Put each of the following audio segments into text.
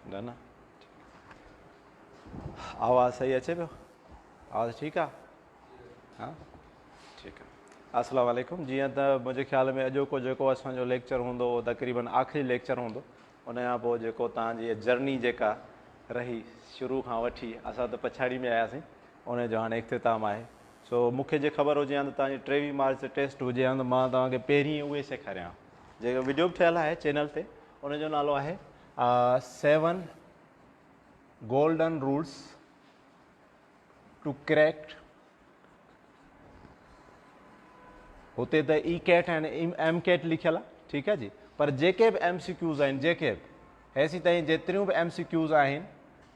न न आवाज़ सही अचे पियो? आवाज़ ठीकु आहे? हा ठीकु आहे। अस्सलाम वालेकुम। जीअं त मुंहिंजे ख़्याल में अॼोको जेको असांजो लेक्चर हूंदो उहो तक़रीबन आख़िरी लेक्चर हूंदो। उन खां पोइ जेको तव्हांजी जर्नी जेका रही शुरू खां वठी असां त पछाड़ी में आयासीं, उनजो हाणे इख़्तिताम आहे। सो मूंखे जे ख़बर हुजे हा त तव्हांजी 23 मार्च ते टेस्ट हुजे हा त मां तव्हांखे पहिरीं उहे सेखारियां जेको वीडियो बि ठहियलु आहे चैनल ते। उनजो नालो आहे 7 गोल्डन रूल्स टू क्रैक। हुते त ई कैट ऐं एम कैट लिखियलु आहे, ठीकु आहे जी। पर जेके बि MCQs आहिनि, जेके बि हेसी ताईं जेतिरियूं बि MCQs आहिनि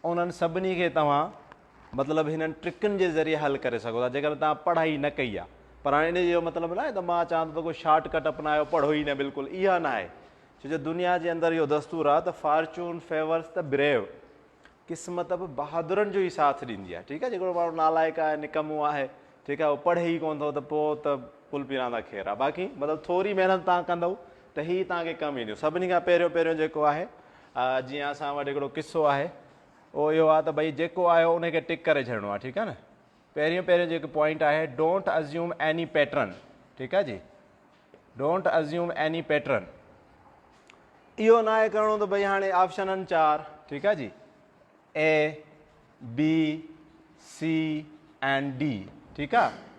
उन्हनि सभिनी खे तव्हां मतिलबु हिननि ट्रिकनि जे ज़रिए हल करे सघो था जेकर तव्हां पढ़ाई न कई आहे। पर हाणे इन जो मतिलबु न आहे त मां चवां थो त कोई शॉर्टकट अपनायो पढ़ो ई न, बिल्कुलु इहा न आहे। छो जो दुनिया जे अंदरि इहो दस्तूर आहे त फॉर्चून फेवर्स द ब्रेव, क़िस्मत बि बहादुरनि जो ई साथ ॾींदी आहे, ठीकु आहे। जेको माण्हू नालाइक आहे, निकमो आहे, ठीकु आहे, उहो पढ़े ई कोन थो त पोइ त पुल पिरांदा खेर आहे। बाक़ी मतिलबु थोरी महिनत तव्हां कंदव त हीअ तव्हांखे कमु ईंदियूं। सभिनी खां पहिरियों जेको आहे जीअं असां वटि हिकिड़ो किस्सो आहे, उहो इहो आहे त भई जेको आहे उनखे टिक करे छॾिणो आहे, ठीकु आहे न। पहिरियों जेको पॉइंट आहे, डोंट अज्यूम एनी पैटर्न, ठीकु आहे जी। Don't assume any pattern. इहो न आहे करिणो त भई हाणे ऑप्शन आहिनि 4, ठीकु आहे जी, A, B, C and D, ठीकु आहे।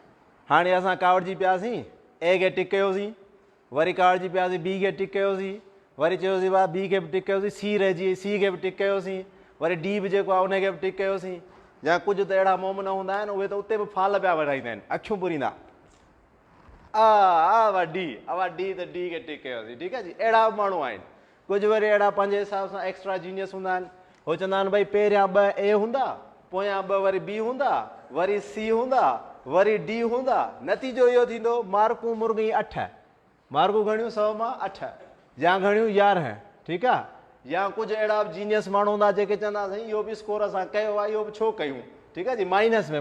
हाणे असां कावड़जी पियासीं, ए खे टिक कयोसीं, वरी कावड़जी पियासीं बी खे टिक कयोसीं, वरी चयोसीं वाह बी खे बि टिक कयोसीं, सी रहिजी वई, सी खे बि टिक कयोसीं, वरी डी बि जेको आहे उनखे बि टिक कयोसीं। या कुझु त अहिड़ा मोम न हूंदा आहिनि, उहे त उते बि फाल पिया वधाईंदा आहिनि, अखियूं पुरींदा, वाह डी त डी खे टिक कयोसीं, ठीकु आहे जी। अहिड़ा बि माण्हू आहिनि। कुझु वरी अहिड़ा पंहिंजे हिसाब सां एक्स्ट्रा जीनियस हूंदा आहिनि, हो चवंदा आहिनि भई पहिरियां 2 A हूंदा, पोयां 2 वरी B हूंदा, वरी C हूंदा, वरी D हूंदा। नतीजो इहो थींदो मार्कूं मुर्गी 8, मार्कूं घणियूं 100 मां 8 या घणियूं 11, ठीकु आहे। या कुझु अहिड़ा बि जीनियस माण्हू हूंदा जेके चवंदा साईं इहो बि स्कोर असां कयो आहे, इहो बि छो कयूं, ठीकु आहे जी। माइनस में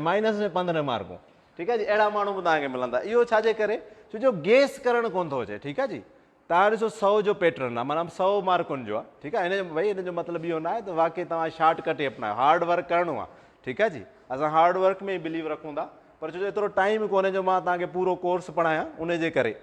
15 मार्कूं, ठीकु आहे जी। अहिड़ा माण्हू बि तव्हांखे मिलंदा। इहो छाजे करे? छो जो गेस करणु कोन थो अचे, ठीकु आहे जी। तव्हां ॾिसो 100 जो पैटर्न आहे, माना 100 मार्कुनि जो आहे, ठीकु आहे। हिन जो मतिलबु इहो न आहे त वाक़ई तव्हां शॉर्टकट ई अपनायो, हार्ड वर्क करिणो आहे, ठीकु आहे जी। असां हार्ड वर्क में ई बिलीव रखूं था, पर छो जो एतिरो टाइम कोन्हे जो मां तव्हांखे पूरो कोर्स पढ़ायां, उनजे करे।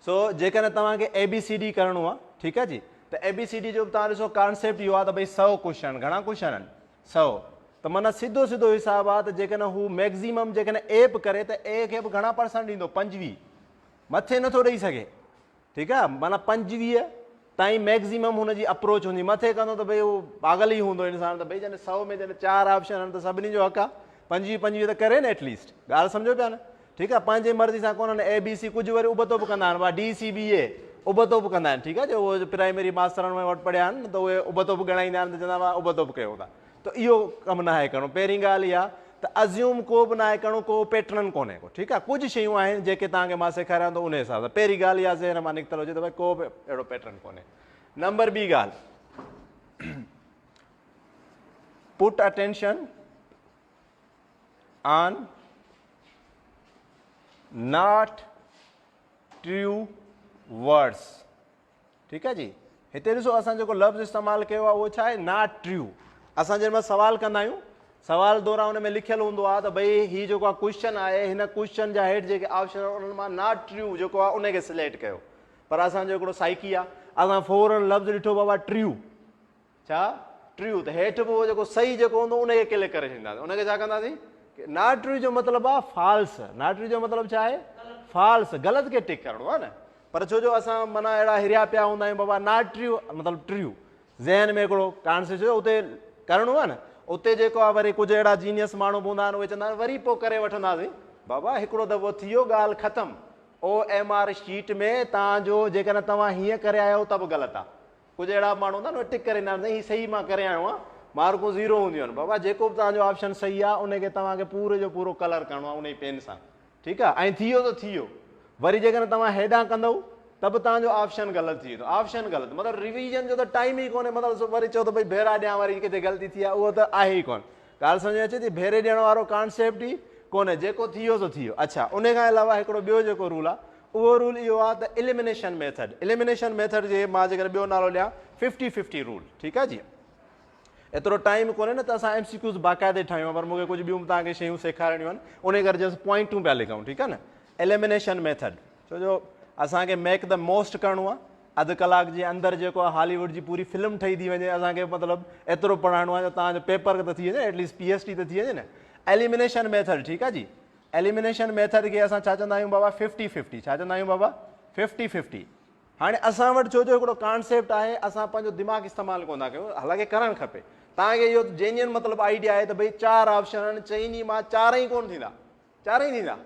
सो जेकॾहिं तव्हांखे ABCD करिणो आहे, ठीकु आहे जी, त ABCD जो बि तव्हां ॾिसो कॉन्सेप्ट इहो आहे त भई 100 क्वेश्चन, घणा क्वेश्चन आहिनि 100, त माना सिधो हिसाबु आहे त जेकॾहिं हू मैक्सिमम जेकॾहिं A बि करे त A खे बि घणा परसेंट ॾींदो, 25, मथे नथो ॾेई सघे, ठीकु आहे। माना 25 ताईं मैक्सिमम हुनजी अप्रोच हूंदी, मथे कंदो त भई उहो पागल ई हूंदो इंसानु। त भई जॾहिं 100 में जॾहिं 4 ऑप्शन आहिनि त सभिनी जो हक़ आहे, 25 त करे न एटलीस्ट, ॻाल्हि सम्झो पिया न, ठीकु आहे। पंहिंजे मर्ज़ी सां कोन्हनि ABC, कुझु वरी उबतो बि कंदा आहिनि, DCBA उबतो बि कंदा आहिनि, ठीकु आहे जो उहो प्राइमरी मास्तरनि वटि पढ़िया आहिनि न, त उहे उबतो बि ॻणाईंदा आहिनि, त चवंदा हुआ उबतो बि कयो था। त इहो कमु न आहे करिणो। पहिरीं ॻाल्हि इहा त अज़्यूम को बि न आहे करिणो, को पैटर्न कोन्हे को, ठीकु आहे। कुझु शयूं आहिनि जेके तव्हांखे मां सेखारियां थो उन हिसाब सां। पहिरीं ॻाल्हि इहा ज़हन मां निकितल हुजे त भई को बि अहिड़ो पैटर्न कोन्हे। नंबर ॿी ॻाल्हि, put attention on not true words, ठीकु आहे जी। हिते ॾिसो असां जेको लफ़्ज़ इस्तेमालु कयो आहे उहो छा आहे, नॉट ट्रू। असां जंहिं महिल सवाल कंदा आहियूं, सवाल दौरान हुन में लिखियलु हूंदो आहे त भई हीउ जेको आहे क्वेश्चन आहे, हिन क्वेश्चन जा हेठि जेके ऑप्शन आहिनि उन्हनि मां नॉट ट्रू जेको आहे उनखे सिलेक्ट कयो। पर असांजो हिकिड़ो साइकी आहे, असां फौरन लफ़्ज़ ॾिठो बाबा ट्रू, छा ट्रू, त हेठि बि उहो जेको सही जेको हूंदो उनखे क्लिक करे छॾींदासीं। उनखे छा कंदासीं, नॉट ट्रू जो मतिलबु आहे फॉल्स, नॉट ट्रू जो मतिलबु छा आहे, फॉल्स, ग़लति खे टिक करिणो आहे न। पर छो जो असां माना अहिड़ा हिरिया पिया हूंदा आहियूं बाबा नॉट ट्रू मतिलबु ट्रू, ज़हन में हिकिड़ो कॉन्सेप्ट जो उते करिणो आहे न। उते जेको आहे वरी कुझु अहिड़ा जीनियस माण्हू हूंदा आहिनि, उहे चवंदा आहिनि वरी पोइ करे वठंदासीं। बाबा हिकिड़ो दफ़ो थी वियो, ॻाल्हि ख़तमु। OMR शीट में तव्हांजो जेकॾहिं तव्हां हीअं करे आया आहियो त बि ग़लति आहे। कुझु अहिड़ा माण्हू हूंदा आहिनि टिक करे ईंदा आहिनि, हीअ सही मां करे आयो आहियां, मार्कूं 0 हूंदियूं आहिनि। बाबा जेको बि तव्हांजो ऑप्शन सही आहे उनखे तव्हांखे पूरे जो पूरो कलर करिणो आहे उन जी पेन सां, ठीकु आहे। ऐं थी वियो त थी वियो। वरी जेकॾहिं तव्हां हेॾां कंदव त बि तव्हांजो ऑप्शन ग़लति थी वेंदो। ऑप्शन ग़लति मतिलबु रिवीजन जो त टाइम ई कोन्हे, मतिलबु वरी चओ त भई भेरा ॾियां, वरी किथे ग़लती थी आहे, उहो त आहे ई कोन। ॻाल्हि सम्झ में अचे थी, भेरे ॾियण वारो कॉन्सेप्ट ई कोन्हे, जेको थी वियो सो थी वियो। अच्छा, उन खां अलावा हिकिड़ो ॿियो जेको रूल आहे, उहो रूल इहो आहे त एलिमिनेशन मेथड। एलिमिनेशन मेथड जे मां जेकर ॿियो नालो ॾियां 50-50 रूल, ठीकु आहे जी। एतिरो टाइम कोन्हे न त असां MCQs बाक़ाइदे ठाहियूं पर मूंखे कुझु ॿियूं तव्हांखे शयूं सेखारणियूं आहिनि उन करे जस्ट पॉइंटूं पिया लिखूं ठीकु आहे न एलिमिनेशन मेथड छो जो असांखे मेक द मोस्ट करिणो आहे अधु कलाक जे अंदरि जेको आहे हॉलीवुड जी पूरी फिल्म ठही थी वञे असांखे मतिलबु एतिरो पढ़ाइणो आहे जो तव्हांजो पेपर त थी वञे एटलीस्ट PhD त थी वञे न एलिमिनेशन मेथड ठीकु आहे जी एलिमिनेशन मेथड खे असां छा चवंदा आहियूं बाबा 50-50 छा चवंदा आहियूं बाबा 50-50 हाणे असां वटि छो जो हिकिड़ो कॉन्सेप्ट आहे असां पंहिंजो दिमाग़ इस्तेमालु कोन था कयूं हालांकि करणु खपे तव्हांखे इहो जेन्युइन मतिलबु आइडिया आहे त भई 4 ऑप्शन आहिनि चईनी मां 4 ई कोन थींदा 4 ई थींदा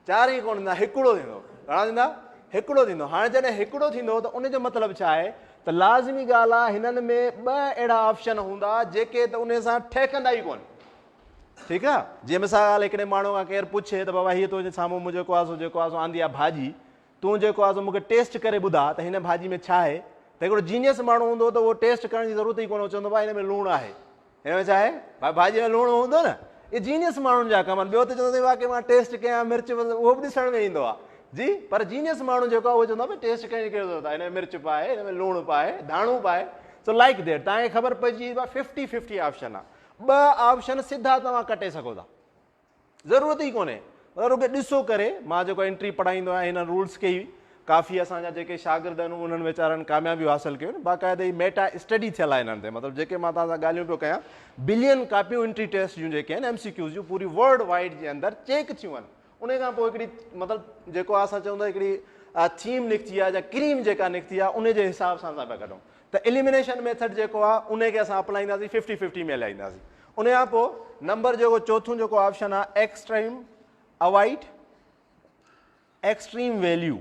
4 ई कोन थींदा हिकिड़ो थींदो घणा थींदा हिकिड़ो थींदो हाणे जॾहिं हिकिड़ो थींदो त उनजो मतिलबु छा आहे त लाज़मी ॻाल्हि आहे हिननि में 2 अहिड़ा ऑप्शन हूंदा जेके त उन सां ठहकंदा ई कोन ठीकु आहे जीअं मिसाल हिकिड़े माण्हू खां केरु पुछे त बाबा हीअ तुंहिंजे साम्हूं मुंहिंजो जेको आहे सो आंदी आहे भाॼी तूं जेको आहे सो मूंखे टेस्ट करे ॿुधा त हिन भाॼी में छा आहे त हिकिड़ो जीनियस माण्हू हूंदो त उहो टेस्ट करण जी ज़रूरत ई कोन चवंदो भाई हिन में लूणु आहे हिन में छा आहे भाई भाॼीअ में लूणु हूंदो न इहे जीनियस माण्हुनि जा कम आहिनि ॿियो त चवंदो वाक़ई मां टेस्ट कयां मिर्च उहो बि ॾिसण में ईंदो आहे जी पर जीनियस माण्हू जेको आहे उहो चवंदो आहे टेस्ट करण जी कहिड़ी ज़रूरत आहे हिन में मिर्च पाए हिन में लूणु पाए धाणो पाए सो लाइक देट तव्हांखे ख़बर पइजी वई आहे 50-50 ऑप्शन आहे 2 ऑप्शन सिधा तव्हां कटे सघो था ज़रूरत ई कोन्हे रुॻो ॾिसो करे मां जेको एंट्री पढ़ाईंदो आहियां हिन रूल्स खे ई काफ़ी असांजा जेके शागिर्द आहिनि उन्हनि वीचारनि कामयाबियूं हासिलु कयूं बाक़ाइदे ई मेटा स्टडी थियल आहे हिननि ते मतिलबु जेके मां तव्हां सां ॻाल्हियूं पियो कयां बिलियन कापियूं एंट्री टेस्ट जूं जेके आहिनि MCQs जूं पूरी वर्ल्ड वाइड जे अंदरि चेक थियूं आहिनि उन खां पोइ हिकिड़ी मतिलबु जेको आहे असां चवंदा हिकिड़ी थीम निकिती आहे या क्रीम जेका निकिती आहे उन जे हिसाब सां असां पिया कढूं त एलिमिनेशन मेथड जेको आहे उनखे असां अपनाईंदासीं 50-50 में हलाईंदासीं उन खां पोइ नंबर जेको चोथों जेको ऑप्शन आहे extreme value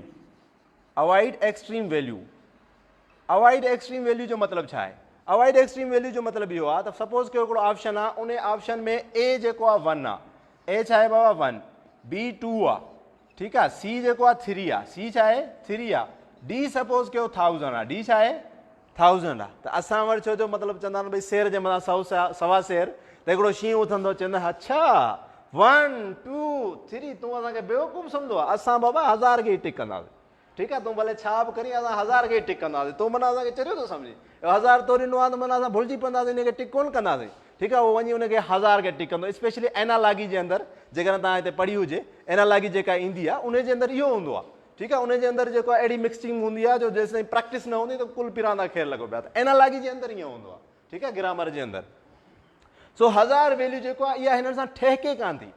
avoid extreme value जो मतिलबु छा आहे अवॉइड एक्सट्रीम वैल्यू जो मतिलबु इहो आहे त सपोज़ कयो हिकिड़ो ऑप्शन आहे उन ऑप्शन में A जेको आहे 1 आहे A छा आहे बाबा 1 B 2 आहे ठीकु आहे C जेको आहे 3 आहे C छा आहे 3 आहे D सपोज़ कयो 1000 आहे D छा आहे 1000 आहे त असां वटि छो जो मतिलबु चवंदा आहिनि भई सेर जे मथां 100 सवा सेर त हिकिड़ो शींहुं उथंदो चवंदा अच्छा 1 2 3 तूं असांखे बेवकूफ़ सम्झो आहे असां बाबा 1000 खे ई टिक कंदासीं ठीकु आहे तूं भले छा बि करी असां 1000 खे ई टिक कंदासीं तूं माना असांखे चरियो थो सम्झी 1000 तो ॾिनो आहे त माना असां भुलिजी पवंदासीं हिनखे टिक कोन कंदासीं ठीकु आहे उहो वञी हुनखे 1000 खे टिक कंदो स्पेशली एनालॉगी जे अंदरि जेकॾहिं तव्हां हिते पढ़ी हुजे एनालॉगी जेका ईंदी आहे उनजे अंदरि इहो हूंदो आहे ठीकु आहे उनजे अंदरि जेको आहे अहिड़ी मिक्सिंग हूंदी आहे जो जेसिताईं प्रैक्टिस न हूंदी त कुल पिरांदा खेल लॻो पिया त एनालॉगी जे अंदरि ईअं हूंदो आहे ठीकु आहे ग्रामर जे अंदरि सो 1000 वैल्यू जेको आहे इहा हिननि सां ठहके कान थी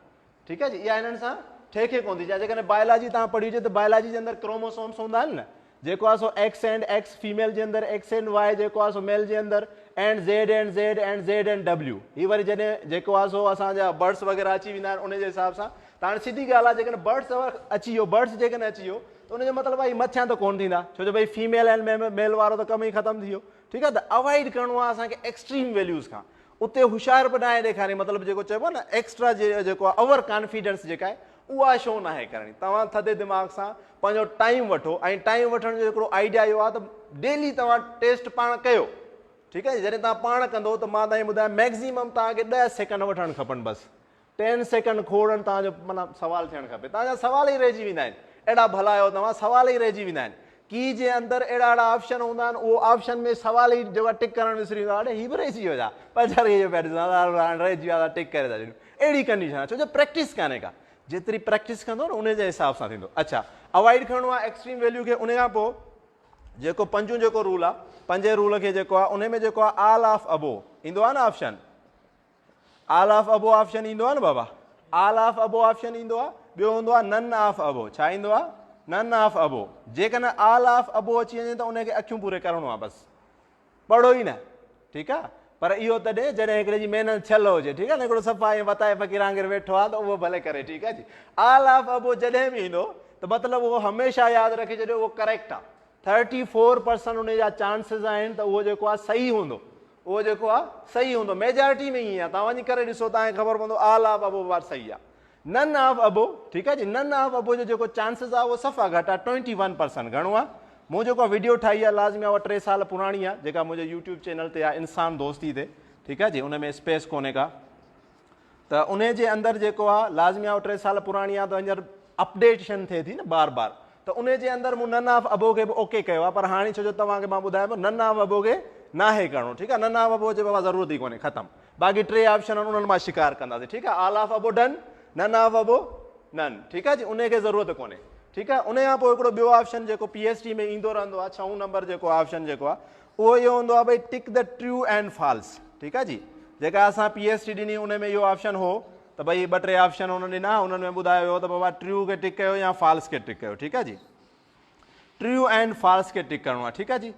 ठीकु आहे जी इहा हिननि सां ठहके कोन थी जेकॾहिं बायोलॉजी तव्हां पढ़ी हुजे त बायोलॉजी जे अंदरि क्रोमोसोम्स हूंदा आहिनि न जेको आहे सो X एंड X फीमेल जे अंदरि X एंड Y जेको आहे सो मेल जे अंदरि एंड Z एंड W ही वरी जॾहिं जेको आहे सो असांजा बर्ड्स वग़ैरह अची वेंदा आहिनि उनजे हिसाब सां त हाणे सिधी ॻाल्हि आहे जेकॾहिं बर्ड्स अची वियो बर्ड्स जेकॾहिं अची वियो त उनजो मतिलबु आहे मथियां त कोन थींदा छो जो भई फीमेल एंड मेल वारो त कम ई ख़तमु थी वियो ठीकु आहे त अवॉइड करिणो आहे असांखे एक्सट्रीम वैल्यूज़ खां उते होशियारु बि न आहे ॾेखारे मतिलबु जेको चइबो आहे न एक्स्ट्रा जेको आहे ओवर कॉन्फिडेंस जेका आहे उहा शो न आहे करणी तव्हां थधे दिमाग़ सां पंहिंजो टाइम वठो ऐं टाइम वठण जो हिकिड़ो आइडिया इहो आहे त डेली तव्हां टेस्ट पाण कयो ठीकु आहे जॾहिं तव्हां पाण कंदो त मां तव्हांखे ॿुधायां मैक्सिमम तव्हांखे 10 सेकंड वठणु खपनि बसि 10 सेकंड खोड़नि तव्हांजो माना सवाल थियणु खपे तव्हांजा सवाल ई रहिजी वेंदा आहिनि अहिड़ा भला आहियो तव्हां सवाल ई रहिजी वेंदा आहिनि की जे अंदरि अहिड़ा ऑप्शन हूंदा आहिनि उहो ऑप्शन में सवाल ई जेको टिक करणु विसरी वेंदो आहे हीअ बि रहिजी वियो आहे पछाड़ी रहिजी वियो आहे टिक करे था ॾियूं अहिड़ी कंडीशन आहे छो जो प्रैक्टिस कान्हे का जेतिरी प्रैक्टिस कंदो न उनजे हिसाब सां थींदो अच्छा अवॉइड करिणो आहे एक्सट्रीम वैल्यू खे उन खां पोइ जेको पंजो जेको रूल आहे पंजे रूल खे जेको आहे उन में जेको आहे ऑल ऑफ अबो ईंदो आहे न option all of above option ईंदो आहे न बाबा ऑल ऑफ अबो ऑप्शन ईंदो आहे ॿियो हूंदो आहे नन ऑफ अबो छा ईंदो आहे नन ऑफ अबो जेकॾहिं ऑल ऑफ अबो अची वञे त उनखे अखियूं पूरे करिणो आहे बसि पढ़ो ई न ठीकु आहे पर इहो तॾहिं जॾहिं हिकिड़े जी महिनत थियल हुजे ठीकु आहे न हिकिड़ो सफ़ा ऐं वताए फ़क़ीर वांगुरु वेठो आहे त उहो भले करे ठीकु आहे जी ऑल ऑफ अबो जॾहिं बि ईंदो त मतिलबु उहो हमेशह यादि रखी छॾियो उहो करेक्ट आहे 34% उन जा चांसिस आहिनि त उहो जेको आहे सही हूंदो उहो जेको आहे सही हूंदो मेजॉरिटी में ईअं आहे तव्हां वञी करे ॾिसो तव्हांखे ख़बर पवंदो ऑल ऑफ अबो बार सही आहे नन ऑफ अबो ठीकु आहे जी नन ऑफ अबो जो जेको चांसिस आहे उहो सफ़ा घटि आहे 21% घणो आहे मूं जेको वीडियो ठाही आहे लाज़मी आहे उहा 3 साल पुराणी आहे जेका मुंहिंजे यूट्यूब चैनल ते आहे इंसान दोस्ती ते ठीकु आहे जी उन में स्पेस कोन्हे का त उन जे अंदरि जेको आहे लाज़मी आहे 3 साल पुराणी आहे त हींअर अपडेशन थिए थी न बार त उन जे अंदरि मूं नन ऑफ अबो खे बि ओके कयो आहे पर हाणे छो जो तव्हांखे मां ॿुधायां पियो नन ऑफ अबो खे नाहे करिणो, ठीकु आहे। नन ऑफ अबो जे बाबा ज़रूरत ई कोन्हे, ख़तमु। बाक़ी 3 ऑप्शन आहिनि उन्हनि मां शिकार कंदासीं, ठीकु आहे। ऑल ऑफ अबो डन, नन ऑफ अबो नन, ठीकु आहे जी, उनखे ज़रूरत कोन्हे, ठीकु आहे। उन खां पोइ हिकिड़ो ॿियो ऑप्शन जेको PhD में ईंदो रहंदो आहे, 6 नंबर जेको ऑप्शन जेको आहे उहो इहो हूंदो आहे भई tick the true and false, ठीकु आहे जी। जेका असां PhD ॾिनी उन में इहो ऑप्शन हो त भई 2-3 ऑप्शन हुननि ॾिना, हुननि में ॿुधायो वियो त बाबा ट्रू खे टिक कयो या फॉल्स खे टिक कयो, ठीकु आहे जी। ट्रू एंड फॉल्स खे टिक करिणो आहे, ठीकु आहे जी।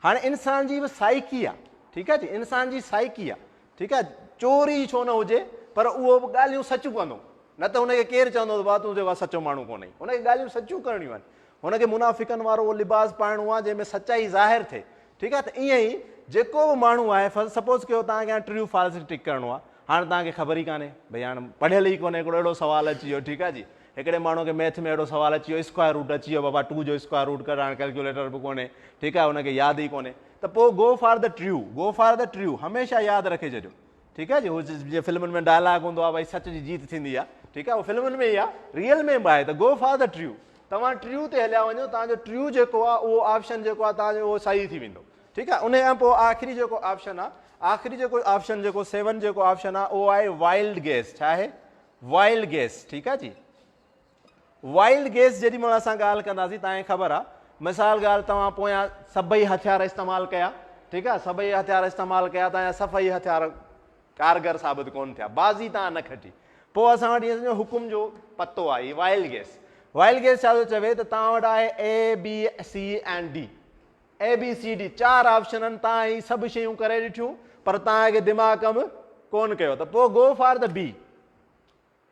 हाणे इंसान जी बि साइकी आहे, ठीकु आहे जी, इंसान जी साइकी आहे, ठीकु आहे। चोरी छो न हुजे पर उहो बि ॻाल्हियूं सचूं कंदो, न त हुनखे केरु चवंदो भाउ तूं जेको आहे सचो माण्हू कोन्हे, हुनखे ॻाल्हियूं सचूं करणियूं आहिनि। हुनखे मुनाफ़िकनि वारो उहो लिबास पाइणो आहे जंहिंमें सचाई ज़ाहिर थिए, ठीकु आहे। त ईअं ई जेको बि माण्हू आहे, सपोज़ कयो तव्हांखे ट्रू फॉल्स टिक करिणो आहे, हाणे तव्हांखे ख़बर ई कान्हे भई, हाणे पढ़ियल ई कोन्हे, हिकिड़ो अहिड़ो सुवालु अची वियो, ठीकु आहे जी। हिकिड़े माण्हू खे मैथ में अहिड़ो सुवालु अची वियो, स्क्वायर रूट अची वियो, बाबा 2 जो स्क्वायर रूट कर, हाणे कैलकुलेटर बि कोन्हे, ठीकु आहे, हुनखे यादि ई कोन्हे, त पोइ go for the true, go for the true हमेशह यादि रखे छॾियो, ठीकु आहे जी। हू जीअं फिल्मुनि में डायलॉग हूंदो आहे भई सच जी जीत थींदी आहे, ठीकु आहे, उहो फिल्मुनि में ई आहे, रियल में बि आहे। त गो फॉर द ट्रू, तव्हां ट्रू ते हलिया वञो, तव्हांजो ट्रू जेको आहे उहो ऑप्शन जेको आहे तव्हांजो उहो सही थी वेंदो, ठीकु आहे। उन खां पोइ आख़िरी जेको ऑप्शन आहे, आख़िरी जेको ऑप्शन जेको 7 जेको ऑप्शन आहे उहो आहे वाइल्ड गेस। छा आहे? वाइल्ड गेस, ठीकु आहे जी। वाइल्ड गेस जेॾी महिल असां ॻाल्हि कंदासीं, तव्हांखे ख़बर आहे, मिसाल ॻाल्हि तव्हां पोयां सभई हथियार इस्तेमालु कया, ठीकु आहे, सभई हथियार इस्तेमालु कया, तव्हांजा सभई हथियार कारगर साबित कोन थिया, बाज़ी तव्हां न खटी, पोइ असां वटि ईअं हुकुम जो पतो आहे वाइल्ड गेस। वाइल्ड गेस छा थो चवे त तव्हां वटि आहे ABCD, ABCD 4 ऑप्शन आहिनि, तव्हां ही सभु शयूं करे ॾिठियूं पर तव्हांखे दिमाग़ कमु कोन कयो, त पोइ go for the B,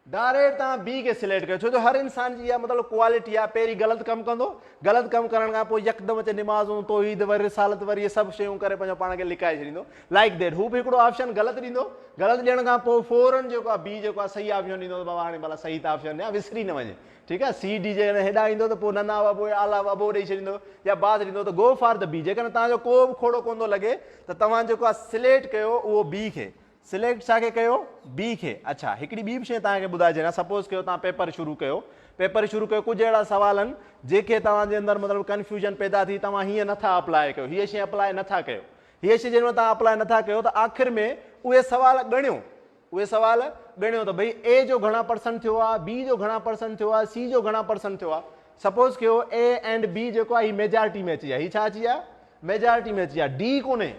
direct तव्हां बी खे सिलेक्ट कयो, छो जो हर इंसान जी इहा मतिलबु क्वालिटी आहे, पहिरीं ग़लति कमु कंदो, ग़लति कमु करण खां पोइ यकदमि अचे निमाज़ूं तौहीद वरी रिसालत वरी इहे सभु शयूं करे पंहिंजो पाण खे लिकाए छॾींदो, लाइक दैट। हू बि हिकिड़ो ऑप्शन ग़लति ॾींदो, ग़लति ॾियण खां पोइ फौरन जेको आहे बी जेको आहे सही ऑप्शन ॾींदो, त बाबा हाणे भला सही त ऑप्शन ॾियां, विसरी न वञे, ठीकु आहे। CD जे हेॾां ईंदो त पोइ नना वबो आला वबो ॾेई छॾींदो या बाद ॾींदो, त गो फॉर द बी। जेकॾहिं तव्हांजो को बि खोड़ो कोन थो लॻे त तव्हां जेको आहे सिलेक्ट कयो उहो बी खे, सिलेक्ट छाखे कयो? बी खे। अच्छा, हिकिड़ी ॿी बि शइ तव्हांखे ॿुधाए छॾियां, सपोज़ कयो तव्हां पेपर शुरू कयो, कुझु अहिड़ा सवाल आहिनि जेके तव्हांजे अंदरि मतिलबु कन्फ्यूजन पैदा थी, तव्हां हीअं नथा अप्लाई कयो, हीअ शइ अप्लाई नथा कयो, हीअ शइ जंहिंमें तव्हां अप्लाई नथा कयो, त आख़िर में उहे सवाल ॻणियो, त भई A जो घणा परसेंट थियो आहे, B जो घणा परसेंट थियो आहे, C जो घणा परसेंट थियो आहे। सपोज़ कयो A एंड B जेको आहे हीअ मेजॉरिटी में अची आहे, हीअ छा अची आहे? मेजॉरिटी में अची आहे, D कोन्हे,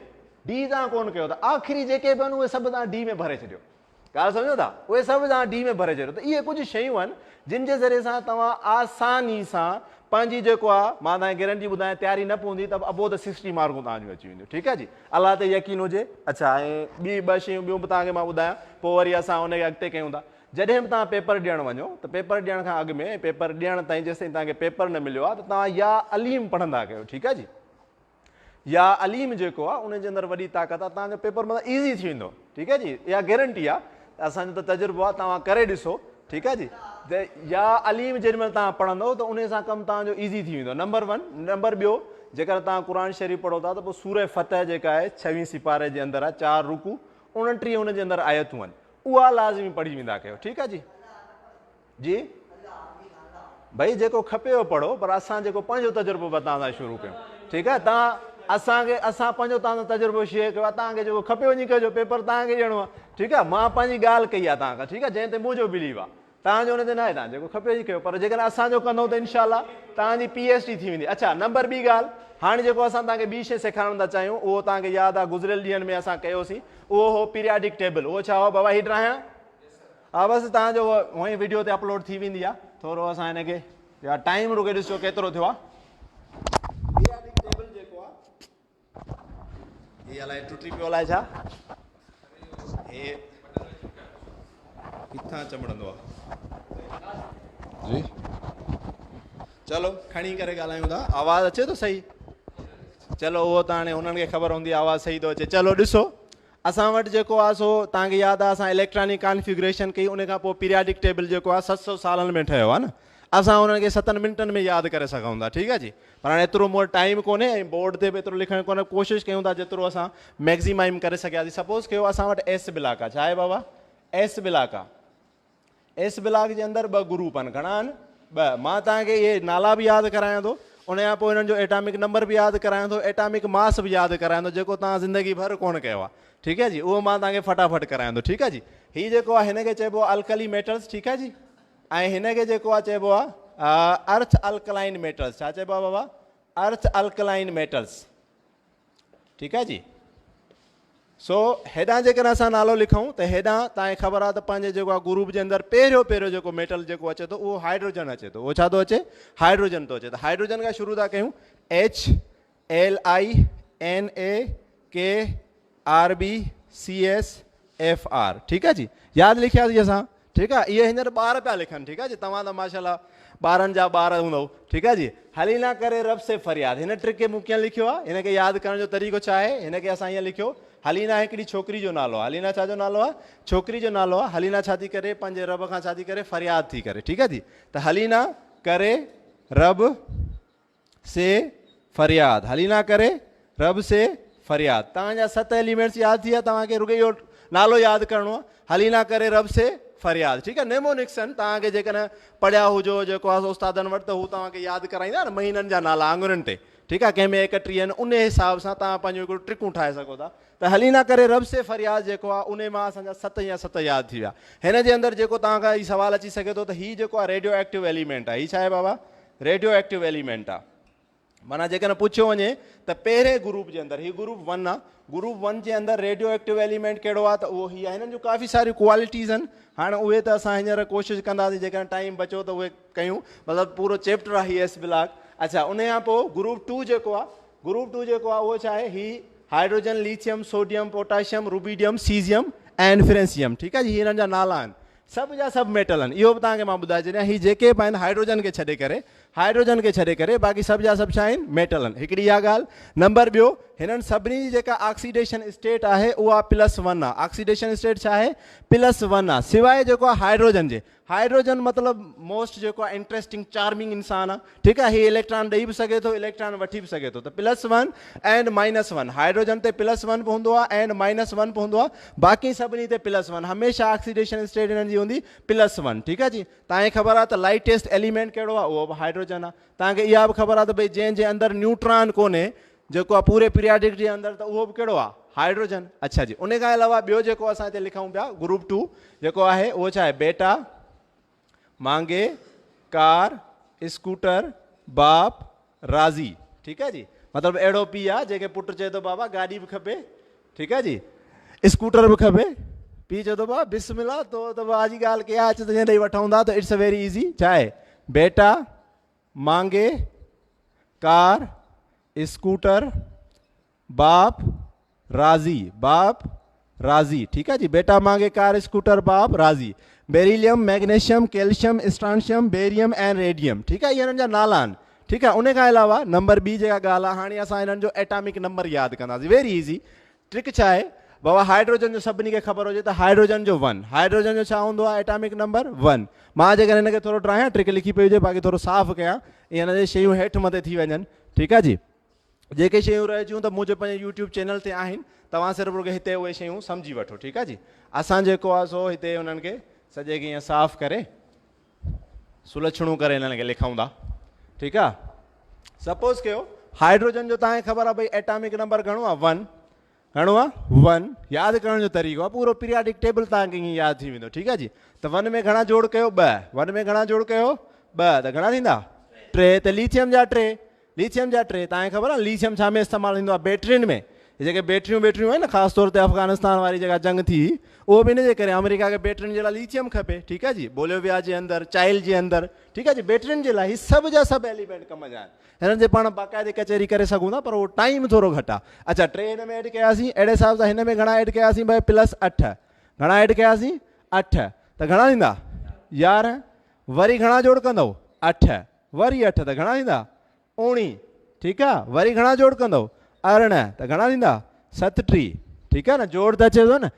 D तव्हां कोन कयो, त आख़िरी जेके बि आहिनि उहे सभु तव्हां D में भरे छॾियो, ॻाल्हि सम्झो था, उहे सभु तव्हां D में भरे छॾियो। त इहे कुझु शयूं आहिनि जिन जे ज़रिए सां तव्हां आसानी सां पंहिंजी जेको आहे, मां तव्हांखे गारंटी ॿुधायां, तयारी न पवंदी त अबो त 60 मार्कूं तव्हांजूं अची वेंदियूं, ठीकु आहे जी, अलाह ते यकीन हुजे। अच्छा, ऐं ॿी 2 शयूं ॿियूं बि तव्हांखे मां ॿुधायां, पोइ वरी असां हुनखे अॻिते कयूं था। जॾहिं बि तव्हां पेपर ॾियणु वञो, त पेपर ॾियण खां अॻु में, पेपर ॾियण ताईं जेसिताईं तव्हांखे पेपर न मिलियो आहे, त तव्हां या अलीम पढ़ंदा कयो, ठीकु आहे जी। या अलीम जेको आहे उनजे अंदरि वॾी ताक़त आहे, तव्हांजो पेपर मतिलबु ईज़ी थी वेंदो, ठीकु आहे जी, इहा गारंटी आहे, असांजो त तजुर्बो आहे, तव्हां करे ॾिसो, ठीकु आहे जी। या अलीम जेॾी महिल तव्हां पढ़ंदव त उन सां कमु तव्हांजो ईज़ी थी वेंदो, नंबर 1। नंबर ॿियो, जेकर तव्हां क़ुर शरीफ़ पढ़ो था त पोइ सूरह फतह जेका आहे 26 सिपारे जे अंदरि आहे, 4 रुकू 29 हुनजे अंदरि आयतूं आहिनि, उहा लाज़मी पढ़ी वेंदा कयो, ठीकु आहे जी। जी भई जेको खपेव पढ़ो, पर असां जेको पंहिंजो तजुर्बो तव्हां सां शुरू कयूं, ठीकु आहे। असां पंहिंजो तव्हां सां तजुर्बो शेयर कयो आहे, तव्हांखे जेको खपे वञी कजो, पेपर तव्हांखे ॾियणो आहे, ठीकु आहे। मां पंहिंजी ॻाल्हि कई आहे तव्हां खां, ठीकु आहे, जंहिं ते मुंहिंजो बिलीव आहे, तव्हांजो हुन ते न आहे, तव्हां जेको खपे वञी कयो, पर जेकॾहिं असांजो कंदो त इनशाला तव्हांजी PhD थी वेंदी। अच्छा, नंबर ॿी ॻाल्हि, हाणे जेको असां तव्हांखे ॿी शइ सेखारण था चाहियूं, उहो तव्हांखे यादि आहे गुज़िरियल ॾींहंनि में असां कयोसीं, उहो हो पीरियाडिक टेबल। उहो छा हो बाबा? हीअ ठाहियां, हा बसि तव्हांजो हूअं ई वीडियो ते अपलोड थी वेंदी आहे, थोरो असां हिनखे या टाइम रुके ॾिसो केतिरो थियो आहे। पीरियाडिक टेबल जेको आहे, हीअ अलाए टुटी पियो अलाए छा, हे किथां चमड़ंदो आहे जी। चलो खणी करे ॻाल्हायूं था, आवाज़ु अचे थो सही? चलो उहो त हाणे हुननि खे ख़बर हूंदी आहे आवाज़ु सही थो अचे। चलो ॾिसो, असां वटि जेको आहे सो तव्हांखे यादि आहे, असां इलेक्ट्रॉनिक कॉन्फ़िगरेशन कई, उन खां पोइ पीरियाडिक टेबल जेको आहे 700 सालनि में ठहियो आहे न, असां हुननि खे 7 मिंटनि में यादि करे सघूं था, ठीकु आहे जी। पर हाणे एतिरो मूं वटि टाइम कोन्हे ऐं बोर्ड ते बि एतिरो लिखणु कोन्हे, कोशिशि कयूं था जेतिरो असां मैक्सिमाइम करे सघियासीं। सपोज़ कयो असां वटि एस ब्लॉक आहे, छा आहे बाबा? एस ब्लॉक आहे। एस ब्लॉक जे अंदरि 2 ग्रुप आहिनि, घणा आहिनि? 2। मां तव्हांखे इहे नाला बि यादि करायां थो, उन खां पोइ हिननि जो एटॉमिक नंबर बि यादि करायां थो, एटॉमिक मास बि यादि करायां थो, जेको तव्हां ज़िंदगी भर कोन कयो आहे। ठीकु आहे जी, उहो मां तव्हांखे फटाफट करायां थो। ठीकु आहे जी, हीउ जेको आहे हिनखे चइबो आहे अल्कली मेटल्स। ठीकु आहे जी, ऐं हिनखे जेको आहे चइबो आहे अर्थ अल्कलाइन मेटल्स। छा चइबो आहे बाबा? अर्थ अल्कलाइन मेटल्स। ठीकु आहे जी। सो हेॾां जेकॾहिं असां नालो लिखूं त हेॾां तव्हांखे ख़बर आहे त पंहिंजे जेको आहे ग्रुप जे अंदरि पहिरियों जेको मेटल जेको अचे थो उहो हाइड्रोजन अचे थो। उहो छा थो अचे? हाइड्रोजन थो अचे। त हाइड्रोजन खां शुरू था कयूं, HLINAKRBCSFR। ठीकु आहे जी, यादि लिखियासीं असां। ठीकु आहे, इहे हींअर ॿार पिया लिखनि। ठीकु आहे जी, तव्हां त माशाल्लाह ॿारनि जा ॿार हूंदव। ठीकु आहे जी, हली ना करे रब से फरियाद। हिन ट्रिक खे मूं कीअं लिखियो आहे, हिनखे यादि करण जो तरीक़ो छा आहे? हिनखे असां ईअं लिखियो, हलीना हिकिड़ी छोकिरी जो नालो आहे। हलीना छा जो नालो आहे? छोकिरी जो नालो आहे। हलीना छा थी करे? पंहिंजे रब खां छा थी करे? फरियाद थी करे। ठीकु आहे जी, त हलीना करे रब से फरियाद। हलीना करे रब से फरियाद। तव्हांजा 7 एलिमेंट्स यादि थी विया। तव्हांखे रुॻो इहो नालो यादि करिणो आहे, हलीना करे रब से फरियाद। ठीकु आहे, नेमोनिक्सन तव्हांखे जेकॾहिं पढ़िया हुजो जेको आहे उस्तादनि वटि, त हू तव्हांखे यादि कराईंदा न महीननि जा नाला आङुरनि ते। ठीकु आहे, कंहिंमें 31 आहिनि, उन हिसाब सां तव्हां पंहिंजो हिकिड़ो ट्रिकूं ठाहे सघो था। त हलीना करे रब से फरियाद जेको आहे उन मां असांजा 7 या 7 यादि थी विया। हिन जे अंदरि जेको तव्हांखां हीउ सुवालु अची सघे थो त हीउ जेको आहे रेडियो एक्टिव एलिमेंट आहे। हीउ छा आहे बाबा? रेडियो एक्टिव एलिमेंट आहे। माना जेकॾहिं पुछियो वञे त पहिरें ग्रुप जे अंदरि, हीउ ग्रुप 1 आहे, ग्रुप 1 जे अंदरि रेडियो एक्टिव एलिमेंट कहिड़ो आहे? त उहो हीअ आहे। हिननि जूं काफ़ी सारियूं क्वालिटीज़ आहिनि। हाणे उहे त असां हींअर कोशिशि कंदासीं जेकॾहिं टाइम बचो त उहे कयूं, मतिलबु पूरो चैप्टर आहे हीउ एस ब्लॉक। अच्छा, उन खां पोइ ग्रुप 2 जेको आहे, ग्रुप 2 जेको आहे उहो छा आहे? हीउ hydrogen, lithium, sodium, potassium, rubidium, caesium ऐं फ्रेंसियम। ठीकु आहे जी, हिननि जा नाला आहिनि। सभु जा सभु मेटल आहिनि। इहो बि तव्हांखे मां ॿुधाए छॾियां, हीअ जेके बि आहिनि हाइड्रोजन खे छॾे करे बाक़ी सभु जा सभु छा आहिनि? मेटल आहिनि। हिकिड़ी इहा ॻाल्हि। नंबर ॿियो, हिननि सभिनी जी जेका ऑक्सीडेशन स्टेट आहे उहा +1 आहे। ऑक्सीडेशन स्टेट छा आहे? +1 आहे, सवाइ जेको आहे हाइड्रोजन जे। हाइड्रोजन मतिलबु मोस्ट जेको आहे इंट्रस्टिंग चार्मिंग इंसानु आहे। ठीकु आहे, हीउ इलेक्ट्रॉन ॾेई बि सघे थो, इलेक्ट्रॉन वठी बि सघे थो। त +1 एंड -1, हाइड्रोजन ते +1 बि हूंदो आहे एंड -1 बि हूंदो आहे। बाक़ी सभिनी ते +1, हमेशह ऑक्सीडेशन स्टेट हिननि जी हूंदी +1। ठीकु आहे जी, तव्हांखे ख़बर आहे त लाइटेस्ट एलिमेंट कहिड़ो आहे? उहो बि हाइड्रोजन आहे। तव्हांखे इहा बि ख़बर आहे त भई जंहिंजे अंदरि न्यूट्रॉन कोन्हे जेको आहे पूरे पीरियाडिक जे अंदरि, त उहो बि कहिड़ो आहे? हाइड्रोजन। अच्छा जी, उन खां अलावा ॿियो जेको असां हिते लिखूं पिया ग्रुप 2 जेको आहे उहो छा आहे? बेटा, मांगे, कार, स्कूटर, बाप, राज़ी। ठीकु आहे जी, मतिलबु अहिड़ो पीउ आहे जंहिंखे पुटु चए थो बाबा गाॾी बि खपे, ठीकु आहे जी, स्कूटर बि खपे, पीउ चए थो बाबा बिस्मिल्लाह तो त भाउ जी ॻाल्हि कया अच त ॾेई वठूं था। त इट्स अ वेरी ईज़ी। छा आहे? बेटा, मांगे, कार, स्कूटर, बाप, राज़ी। बाप, राज़ी। ठीकु आहे जी, बेटा, मांगे, कार, स्कूटर, बाप, राज़ी। बेरिलियम, मैग्नीशियम, कैल्शियम, स्ट्रांशियम, बेरियम ऐं रेडियम। ठीकु आहे, इहे हिननि जा नाला आहिनि। ठीकु आहे, उन खां अलावा नंबर ॿी जेका ॻाल्हि आहे, हाणे असां हिननि जो एटॉमिक नंबर यादि कंदासीं। Very easy trick. छा आहे बाबा? हाइड्रोजन जो सभिनी खे ख़बर हुजे त हाइड्रोजन जो 1, हाइड्रोजन जो छा हूंदो आहे? Atomic number 1। मां जेकॾहिं हिनखे थोरो ड्रायां, ट्रिक लिखी पई हुजे, बाक़ी थोरो साफ़ु कयां, ईअं न शयूं हेठि मथे थी वञनि। ठीकु आहे जी, जेके शयूं रहिजियूं त मुंहिंजे पंहिंजे यूट्यूब चैनल ते आहिनि, तव्हां सिर्फ़ु रुॻो हिते उहे शयूं सम्झी वठो। ठीकु आहे जी, असां जेको आहे सो हिते उन्हनि खे सॼे खे ईअं साफ़ु करे सुलक्षणूं करे हिननि खे लिखूं था। ठीकु आहे, सपोज़ कयो हाइड्रोजन जो तव्हांखे ख़बर आहे भई एटॉमिक नंबर घणो आहे? 1। घणो आहे? 1। यादि करण जो तरीक़ो आहे, पूरो पीरियाडिक टेबल तव्हांखे ईअं यादि थी वेंदो। ठीकु आहे जी, त 1 में घणा जोड़ कयो? 2। 1 में घणा जोड़ कयो? 2, त घणा थींदा? 3। त लिथियम जा 3, लिथियम जा 3। तव्हांखे ख़बर आहे लिथियम छा में इस्तेमालु थींदो आहे? बैटरियुनि में। जेके बैटरियूं आहिनि न, ख़ासि तौर ते अफ़गानिस्तान वारी जेका जंग थी, उहो बि इन जे करे अमेरिका खे बैटरियुनि जे लाइ लिथियम खपे। ठीकु आहे जी, बोलिविया जे अंदरि, चाइल जे अंदरि। ठीकु आहे जी, बैटरियुनि जे लाइ हीअ सभु जा सभु एलिमेंट कम जा आहिनि। हिननि जे पाण बाक़ाइदे कचहरी करे सघूं था, पर उहो टाइम थोरो घटि आहे। अच्छा, 3 हिन में ऐड कयासीं, अहिड़े हिसाब सां हिन में घणा ऐड कयासीं भाई? +8। घणा ऐड कयासीं? 8। त घणा थींदा? 11। वरी घणा जोड़ कंदव? 8। वरी 8, त घणा थींदा? 19। ठीकु आहे, वरी घणा जोड़ कंदव? 18, त घणा थींदा? 37। ठीकु आहे न, जोड़ त अचे थो न,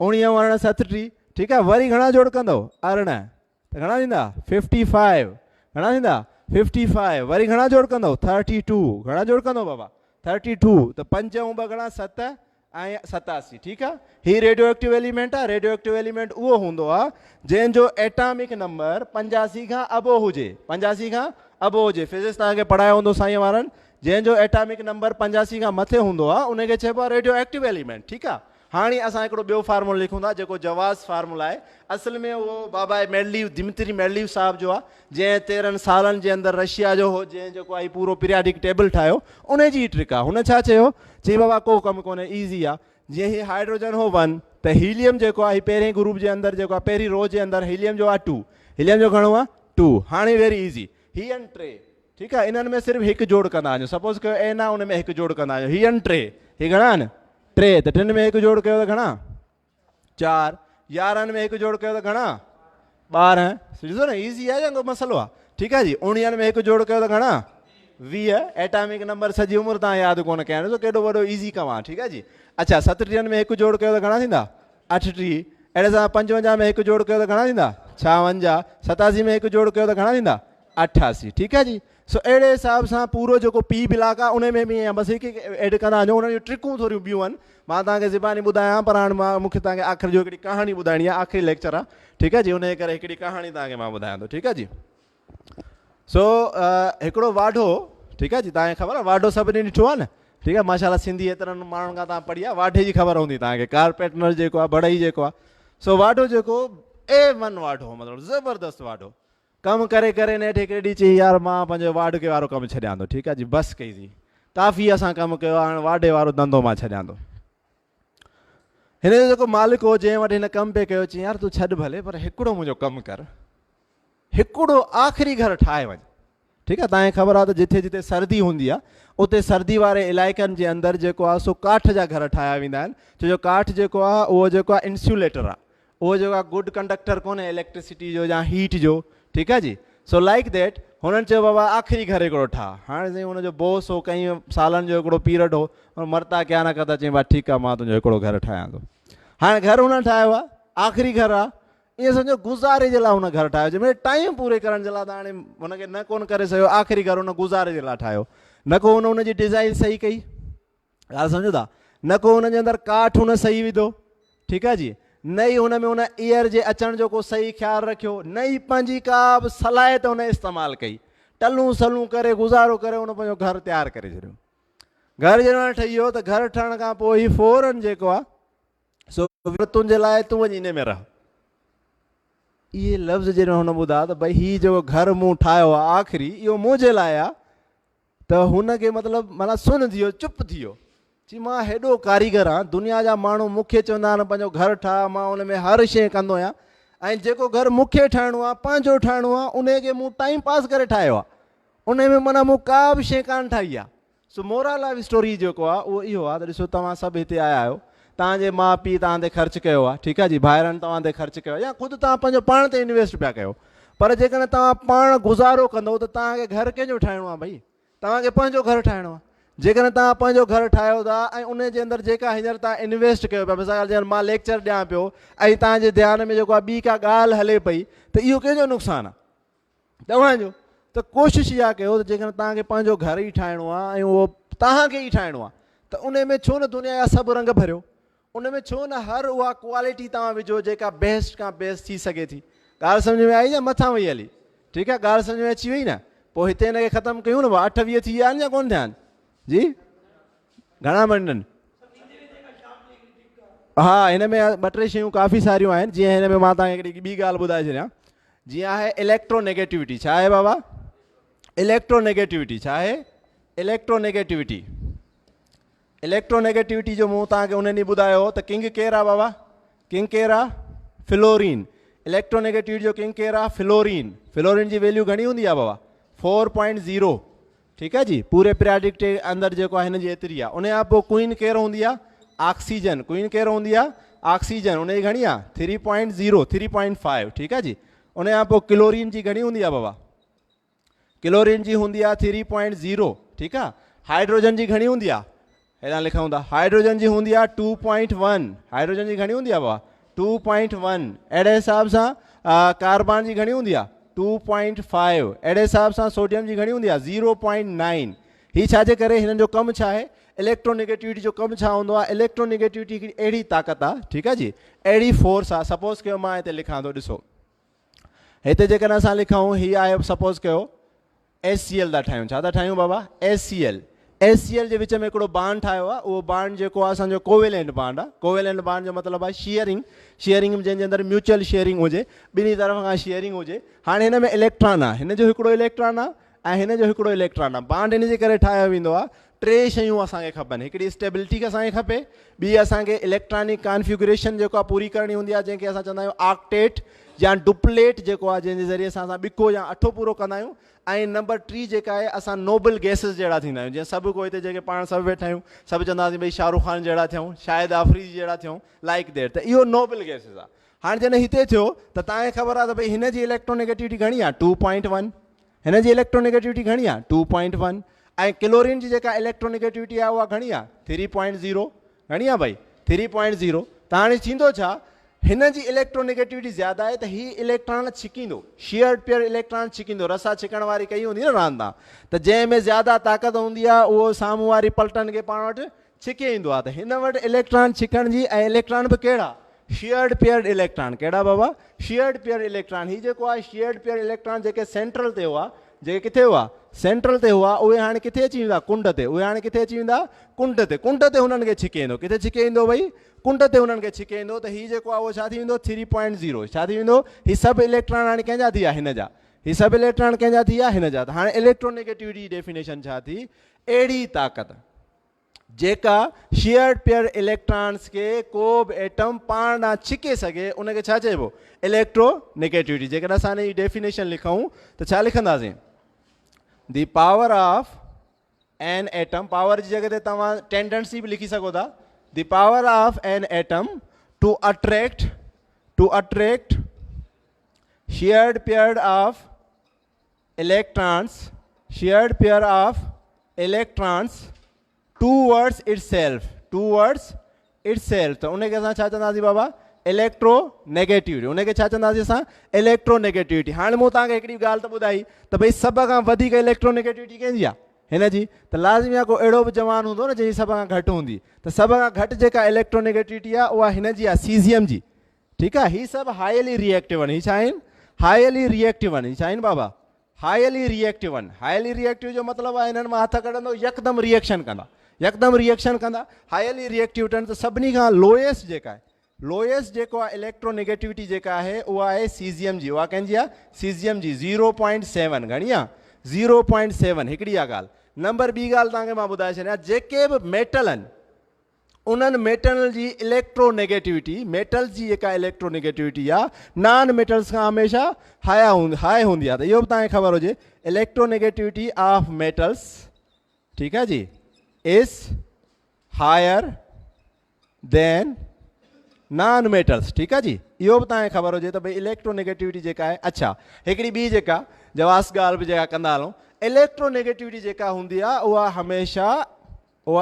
19 18 37। ठीकु आहे, वरी घणा जोड़ कंदव? 18, त घणा थींदा? 55। घणा थींदा? 55। वरी घणा जोड़ कंदव? 32। घणा जोड़ कंदव बाबा? 32। त 5 ऐं 2 घणा? 7 ऐं 87। ठीकु आहे, हीउ रेडियो एक्टिव एलिमेंट आहे। रेडियो एक्टिव एलिमेंट उहो हूंदो आहे जंहिंजो एटॉमिक नंबर 85 खां अबो हुजे। 85 खां अबो हुजे। फिज़िक्स तव्हांखे पढ़ायो हूंदो साईं वारनि, जंहिंजो एटॉमिक नंबर 85 खां मथे हूंदो आहे उनखे चइबो आहे रेडियो एक्टिव एलिमेंट, ठीकु आहे। हाणे असां हिकिड़ो ॿियो फार्मूलो लिखूं था जेको जवाज़ फार्मूला आहे। असल में उहो बाबा मेडलीव दिमित्री मेडलीव साहब जो आहे, जंहिं 13 सालनि जे अंदरि रशिया जो हो, जंहिं जेको आहे पूरो पीरियाडिक टेबल ठाहियो, उन जी ट्रिक आहे। हुन छा चयो, चई बाबा को कमु कोन्हे, ईज़ी आहे। जीअं ही हाइड्रोजन हो 1 त हीलियम जेको आहे पहिरें ग्रुप जे अंदरि जेको आहे पहिरीं रो जे अंदरि हीलियम जो आहे 2, हीलियम जो घणो आहे 2। हाणे वेरी ईज़ी, ही आहिनि 3, ठीकु आहे। इन्हनि में सिर्फ़ु हिकु जोड़ कंदा आहियूं। सपोज़ कयो एन आहे, उन में हिकु जोड़ कंदा आहियूं। ही आहिनि 3, ही घणा आहिनि 3, त 3 में हिकु जोड़ कयो त घणा 4, 11 में हिकु जोड़ कयो त घणा 12। ॾिसो न ईज़ी आहे या को मसइलो आहे, ठीकु आहे जी। 19 में हिकु जोड़ कयो त घणा 20। एटॉमिक नंबर सॼी उमिरि तव्हां यादि कोन कया, ॾिसो केॾो वॾो ईज़ी कमु आहे, ठीकु आहे जी। अच्छा 37 में हिकु जोड़ कयो त घणा थींदा 38। अहिड़े सां 55 में हिकु जोड़ कयो त घणा थींदा 56। 87 में हिकु जोड़ कयो त घणा थींदा 88, ठीकु आहे जी। सो अहिड़े हिसाब सां पूरो जेको पी ब्लॉक आहे उन में बि ईअं बसि हिकु एड कंदा वञो। उन जूं ट्रिकूं थोरियूं ॿियूं आहिनि, मां तव्हांखे ज़बानी ॿुधायां, पर हाणे मां मूंखे तव्हांखे आख़िर जो हिकिड़ी कहाणी ॿुधाइणी आहे, आख़िरी लेक्चर आहे, ठीकु आहे जी। उन जे करे हिकिड़ी कहाणी तव्हांखे मां ॿुधायां थो, ठीकु आहे जी। सो हिकिड़ो वाढो, ठीकु आहे जी, तव्हांखे ख़बर आहे वाढो सभिनी ॾिठो आहे न, ठीकु आहे। माशाल्लाह सिंधी एतिरनि माण्हुनि खां तव्हां पढ़ी आहे, वाढे जी ख़बर हूंदी तव्हांखे, कारपेंटर जेको आहे बढ़ई जेको आहे। सो वाढो जेको A1 वाढो, मतिलबु ज़बरदस्त वाढो। कमु करे करे नेठि हिकिड़े ॾींहुं चई यार मां पंहिंजो वाढके वारो कमु छॾियां थो, ठीकु आहे जी। बसि कईसीं, काफ़ी असां कमु कयो, हाणे वाढे वारो धंधो मां छॾियां थो। हिन जो जेको मालिक हो जंहिं वटि हिन कमु पे कयो, चई यार तूं छॾ भले, पर हिकिड़ो मुंहिंजो कमु कर, हिकिड़ो आख़िरी घर ठाहे वञ, ठीकु आहे। तव्हांखे ख़बर आहे त जिथे जिथे सर्दी हूंदी आहे उते सर्दी वारे इलाइक़नि जे अंदरि जेको आहे सो काठ जा घर ठाहिया वेंदा आहिनि, छो जो काठ जेको आहे उहो जेको आहे इंसुलेटर आहे, उहो जेको आहे गुड कंडक्टर कोन्हे इलेक्ट्रिसिटी जो या हीट जो, ठीकु आहे जी। सो लाइक दैट हुननि चयो बाबा आख़िरी घर हिकिड़ो ठाह। हाणे साईं हुनजो बॉस हो, कई सालनि जो हिकिड़ो पीरियड हो, मरता क्या न कंदा, चई भाई ठीकु आहे मां तुंहिंजो हिकिड़ो घर ठाहियां थो। हाणे घर हुन ठाहियो आहे, आख़िरी घर आहे, ईअं सम्झो गुज़ारे जे लाइ हुन घर ठाहियो, जंहिंमें टाइम पूरे करण जे लाइ त हाणे हुनखे न कोन करे सघियो, आख़िरी घर हुन गुज़ारे जे लाइ ठाहियो। न को हुन हुनजी डिज़ाइन सही कई, ॻाल्हि सम्झो था, न को हुनजे अंदरि काठ हुन सही विधो, ठीकु आहे जी। न ई हुन में हुन एयर जे अचण जो को सही ख़्यालु रखियो, न ई पंहिंजी का बि सलाहियत हुन इस्तेमालु कई, टलूं सलूं करे गुज़ारो करे हुन पंहिंजो घर तयारु करे छॾियो। घर जॾहिं ठही वियो त घर ठहण खां पोइ ई फौरन जेको आहे सो तुंहिंजे लाइ तूं वञी इन में रह। इहे लफ़्ज़ जॾहिं हुन ॿुधा त भई हीउ जेको घर मूं ठाहियो आहे आख़िरी इहो मुंहिंजे लाइ आहे, त हुनखे मतिलबु माना सुन थी वियो, चुप थी वियो। चई मां हेॾो कारीगर आहियां, दुनिया जा माण्हू मूंखे चवंदा आहिनि पंहिंजो घर ठाह, मां हुन में हर शइ कंदो आहियां, ऐं जेको घर मूंखे ठाहिणो आहे पंहिंजो ठाहिणो आहे उनखे मूं टाइम पास करे ठाहियो आहे, उन में माना मूं का बि शइ कान ठाही आहे। सो मोरल ऑफ स्टोरी जेको आहे उहो इहो आहे त ॾिसो तव्हां सभु हिते आया आहियो, तव्हांजे माउ पीउ तव्हां ते ख़र्चु कयो आहे, ठीकु आहे जी, भाइरनि तव्हां ते ख़र्चु कयो या ख़ुदि तव्हां पंहिंजो पाण ते इन्वेस्ट पिया कयो, पर जेकॾहिं तव्हां पाण गुज़ारो कंदव त तव्हांखे घर कंहिंजो ठाहिणो आहे भई, तव्हांखे पंहिंजो घर ठाहिणो आहे। जेकॾहिं तव्हां पंहिंजो घर ठाहियो था ऐं उन जे अंदरि जेका हींअर तव्हां इन्वेस्ट कयो पिया, मिसाल जे मां लेक्चर ॾियां पियो ऐं तव्हांजे ध्यान में जेको आहे ॿी का ॻाल्हि हले पई, त इहो कंहिंजो नुक़सानु आहे, तव्हांजो। त कोशिशि इहा कयो त जेकॾहिं तव्हांखे पंहिंजो घर ई ठाहिणो आहे ऐं उहो तव्हांखे ई ठाहिणो आहे, त उन में छो न दुनिया जा सभु रंग भरियो, उन में छो न हर उहा क्वालिटी तव्हां विझो जेका बेस्ट खां बेस्ट थी सघे थी। ॻाल्हि सम्झ में आई या मथां वई हली, ठीकु आहे, ॻाल्हि सम्झ में अची वई न। पोइ हिते हिनखे ख़तमु कयूं न, 28 थी विया आहिनि या कोन थिया आहिनि जी, घणा मिंटनि? हा, हिन में 2-3 शयूं काफ़ी सारियूं आहिनि। जीअं हिन में मां तव्हांखे हिकिड़ी ॿी ॻाल्हि ॿुधाए छॾियां, जीअं आहे इलेक्ट्रोनेगेटिविटी। छा आहे बाबा? इलेक्ट्रोनेगेटिविटी। छा आहे? इलेक्ट्रोनेगेटिविटी। इलेक्ट्रोनेगेटिविटी जो मूं तव्हांखे उन ॾींहुं ॿुधायो त किंग केरु आहे बाबा? किंग केरु आहे? फ्लोरीन। इलेक्ट्रोनेगेटिविटी जो किंग केरु आहे? फ्लोरीन। फ्लोरीन जी वैल्यू घणी हूंदी आहे बाबा? 4.0, ठीकु आहे जी। पूरे पीरियाडिक जे अंदरि जेको आहे हिन जी एतिरी आहे। उन खां पोइ क्वीन केरु हूंदी आहे? ऑक्सीजन। क्वीन केरु हूंदी आहे? ऑक्सीजन। उनजी घणी आहे? 3.0, 3.5, ठीकु आहे जी। उन खां पोइ क्लोरीन जी घणी हूंदी आहे बाबा? क्लोरीन जी हूंदी आहे 3.0, ठीकु आहे। हाइड्रोजन जी घणी हूंदी आहे? हेॾां लिखूं था, हाइड्रोजन जी हूंदी आहे 2.1। हाइड्रोजन जी घणी हूंदी आहे बाबा? 2.1। अहिड़े हिसाब सां कार्बन जी घणी हूंदी आहे? 2.5। अहिड़े हिसाब सां सोडियम जी घणी हूंदी आहे? 0.9। हीअ छाजे करे? हिननि जो कमु छा आहे? इलेक्ट्रोनेगेटिविटी जो कमु छा हूंदो आहे? इलेक्ट्रोनेगेटिविटी हिकिड़ी अहिड़ी ताक़त आहे, ठीकु आहे जी, अहिड़ी फोर्स आहे। सपोज़ कयो मां हिते लिखां थो, ॾिसो हिते जेकॾहिं असां लिखूं, हीअ आहे सपोज़ कयो HCl था ठाहियूं. छा था ठाहियूं बाबा? HCl. HCl जे विच में हिकिड़ो बांड ठाहियो आहे. उहो बांड जेको आहे असांजो कोवेलेंट बांड आहे. कोवेलेंट बांड जो मतिलबु आहे शेयरिंग. शेयरिंग जंहिंजे अंदरि म्यूचुअल शेयरिंग हुजे, ॿिन्ही तरफ़ खां शेयरिंग हुजे. हाणे हिन में इलेक्ट्रॉन आहे, हिन जो हिकिड़ो इलेक्ट्रॉन आहे ऐं हिन जो हिकिड़ो इलेक्ट्रॉन आहे. बांड हिन जे करे ठाहियो वेंदो आहे. टे शयूं असांखे खपनि. हिकिड़ी स्टेबिलिटी असांखे खपे, ॿी असांखे इलेक्ट्रॉनिक कॉन्फ़िगरेशन जेको आहे पूरी करणी हूंदी आहे, जंहिंखे असां चवंदा आहियूं ऑक्टेट या डुप्लेट जेको आहे, जंहिंजे ज़रिए सां असां ॿिको या अठो पूरो कंदा आहियूं. ऐं नंबर 3 जेका आहे, असां नोबल गैसिस जहिड़ा थींदा आहियूं. जीअं सभु को हिते जेके पाण सभु वेठा आहियूं, सभु चवंदासीं भई शाहरुख़ खान जहिड़ा थियूं, शाहिद आफ़रीदी जहिड़ा थियूं, लाइक देट. त इहो नोबल गैसिस आहे. हाणे जॾहिं हिते थियो त तव्हांखे ख़बर आहे त भई हिन जी इलेक्ट्रोनेगेटिविटी घणी आहे? 2.1. हिन जी इलेक्ट्रोनेगेटिविटी घणी आहे? 2.1. ऐं क्लोरीन जी जेका इलेक्ट्रोनेगेटिविटी आहे उहा घणी आहे? 3.0. घणी आहे भाई? 3.0. त हाणे थींदो छा? हिन जी इलेक्ट्रोनेगेटिविटी ज़्यादा आहे त हीउ इलेक्ट्रॉन छिकींदो, शेयर्ड पेयर इलेक्ट्रॉन छिकींदो. रसा छिकण वारी कई हूंदी न रांदि आहे, त जंहिंमें ज़्यादा ताक़त हूंदी आहे उहो साम्हूं वारी पलटन खे पाण वटि छिके ईंदो आहे. त हिन वटि इलेक्ट्रॉन छिकण जी, ऐं इलेक्ट्रॉन बि कहिड़ा? Shared pair electron. कहिड़ा बाबा? Shared pair electron. हीउ जेको आहे शेयर्ड पेयर इलेक्ट्रॉन जेके सेंट्रल ते हुआ, जेके किथे हुआ? सेंट्रल ते हुआ, उहे हाणे किथे अची वेंदा? कुंड ते. उहे हाणे किथे अची वेंदा? कुंड ते. कुंड ते हुननि खे छिके ईंदो. किथे छिके ईंदो भई? कुंड ते हुननि खे छिके ईंदो. त हीउ जेको आहे उहो छा थी वेंदो? 3.0. छा थी वेंदो? हीउ सभु इलेक्ट्रॉन हाणे कंहिंजा थी विया? हिन जा. हीउ सभु इलेक्ट्रॉन कंहिंजा थी विया? हिन जा. त हाणे इलेक्ट्रोनेगेटिविटी डेफिनेशन छा थी? अहिड़ी ताक़त जेका शेयर्ड पेयर इलेक्ट्रॉन्स खे को बि एटम पाण ॾांहुं छिके सघे, उनखे छा चइबो? इलेक्ट्रोनेगेटिविटी. जेकॾहिं असां हिन जी डेफिनेशन लिखूं त छा लिखंदासीं? The power of an atom. Power जी जॻह ते तव्हां टेंडेंसी बि लिखी सघो था. The power of an atom to attract shared pair of electrons towards itself. त उनखे असां छा चवंदासीं बाबा? इलेक्ट्रोनेगेटिविटी. उनखे छा चवंदासीं असां? इलेक्ट्रोनेगेटिविटी. हाणे मूं तव्हांखे हिकिड़ी ॻाल्हि त ॿुधाई त भई सभ खां वधीक इलेक्ट्रोनेगेटिविटी कंहिंजी आहे? हिन जी. त लाज़मी आहे को अहिड़ो बि जवान हूंदो न जंहिंजी सभ खां घटि हूंदी. त सभ खां घटि जेका इलेक्ट्रोनेगेटिविटी आहे उहा हिन जी आहे, सीज़ियम जी. ठीकु आहे. हीअ सभु हाईली रिएक्टिव आहिनि. हीअ छा आहिनि? हाईली रिएक्टिव आहिनि. हीअ छा आहिनि बाबा? हाईली रिएक्टिव आहिनि. हाईली रिएक्टिव जो मतिलबु आहे हिननि मां हथ कढंदो यकदमि रिएक्शन कंदा. हाईली रिएक्टिव आहिनि. त सभिनी खां लोएस्ट जेका आहे, लोएस्ट जेको आहे इलेक्ट्रोनेगेटिविटी जेका आहे उहा आहे सीज़ियम जी. उहा कंहिंजी आहे? सीज़ियम जी. 0.7. घणी आहे? 0.7. हिकिड़ी आहे ॻाल्हि. नंबर ॿी ॻाल्हि तव्हांखे मां ॿुधाए छॾियां, जेके बि मेटल आहिनि उन्हनि मेटल जी इलेक्ट्रोनेगेटिविटी, मेटल्स जी जेका इलेक्ट्रोनेगेटिविटी आहे नॉन मेटल्स खां हमेशह हाई हूंदी आहे. त इहो बि तव्हांखे ख़बर हुजे, इलेक्ट्रोनेगेटिविटी ऑफ मेटल्स, ठीकु आहे जी, is higher than non metals. ठीकु आहे जी. इहो बि तव्हांखे ख़बर हुजे त भई इलेक्ट्रोनेगेटिविटी जेका आहे. अच्छा, हिकिड़ी ॿी जेका जवास ॻाल्हि बि जेका कंदा हलूं, इलेक्ट्रोनेगेटिविटी जेका हूंदी आहे उहा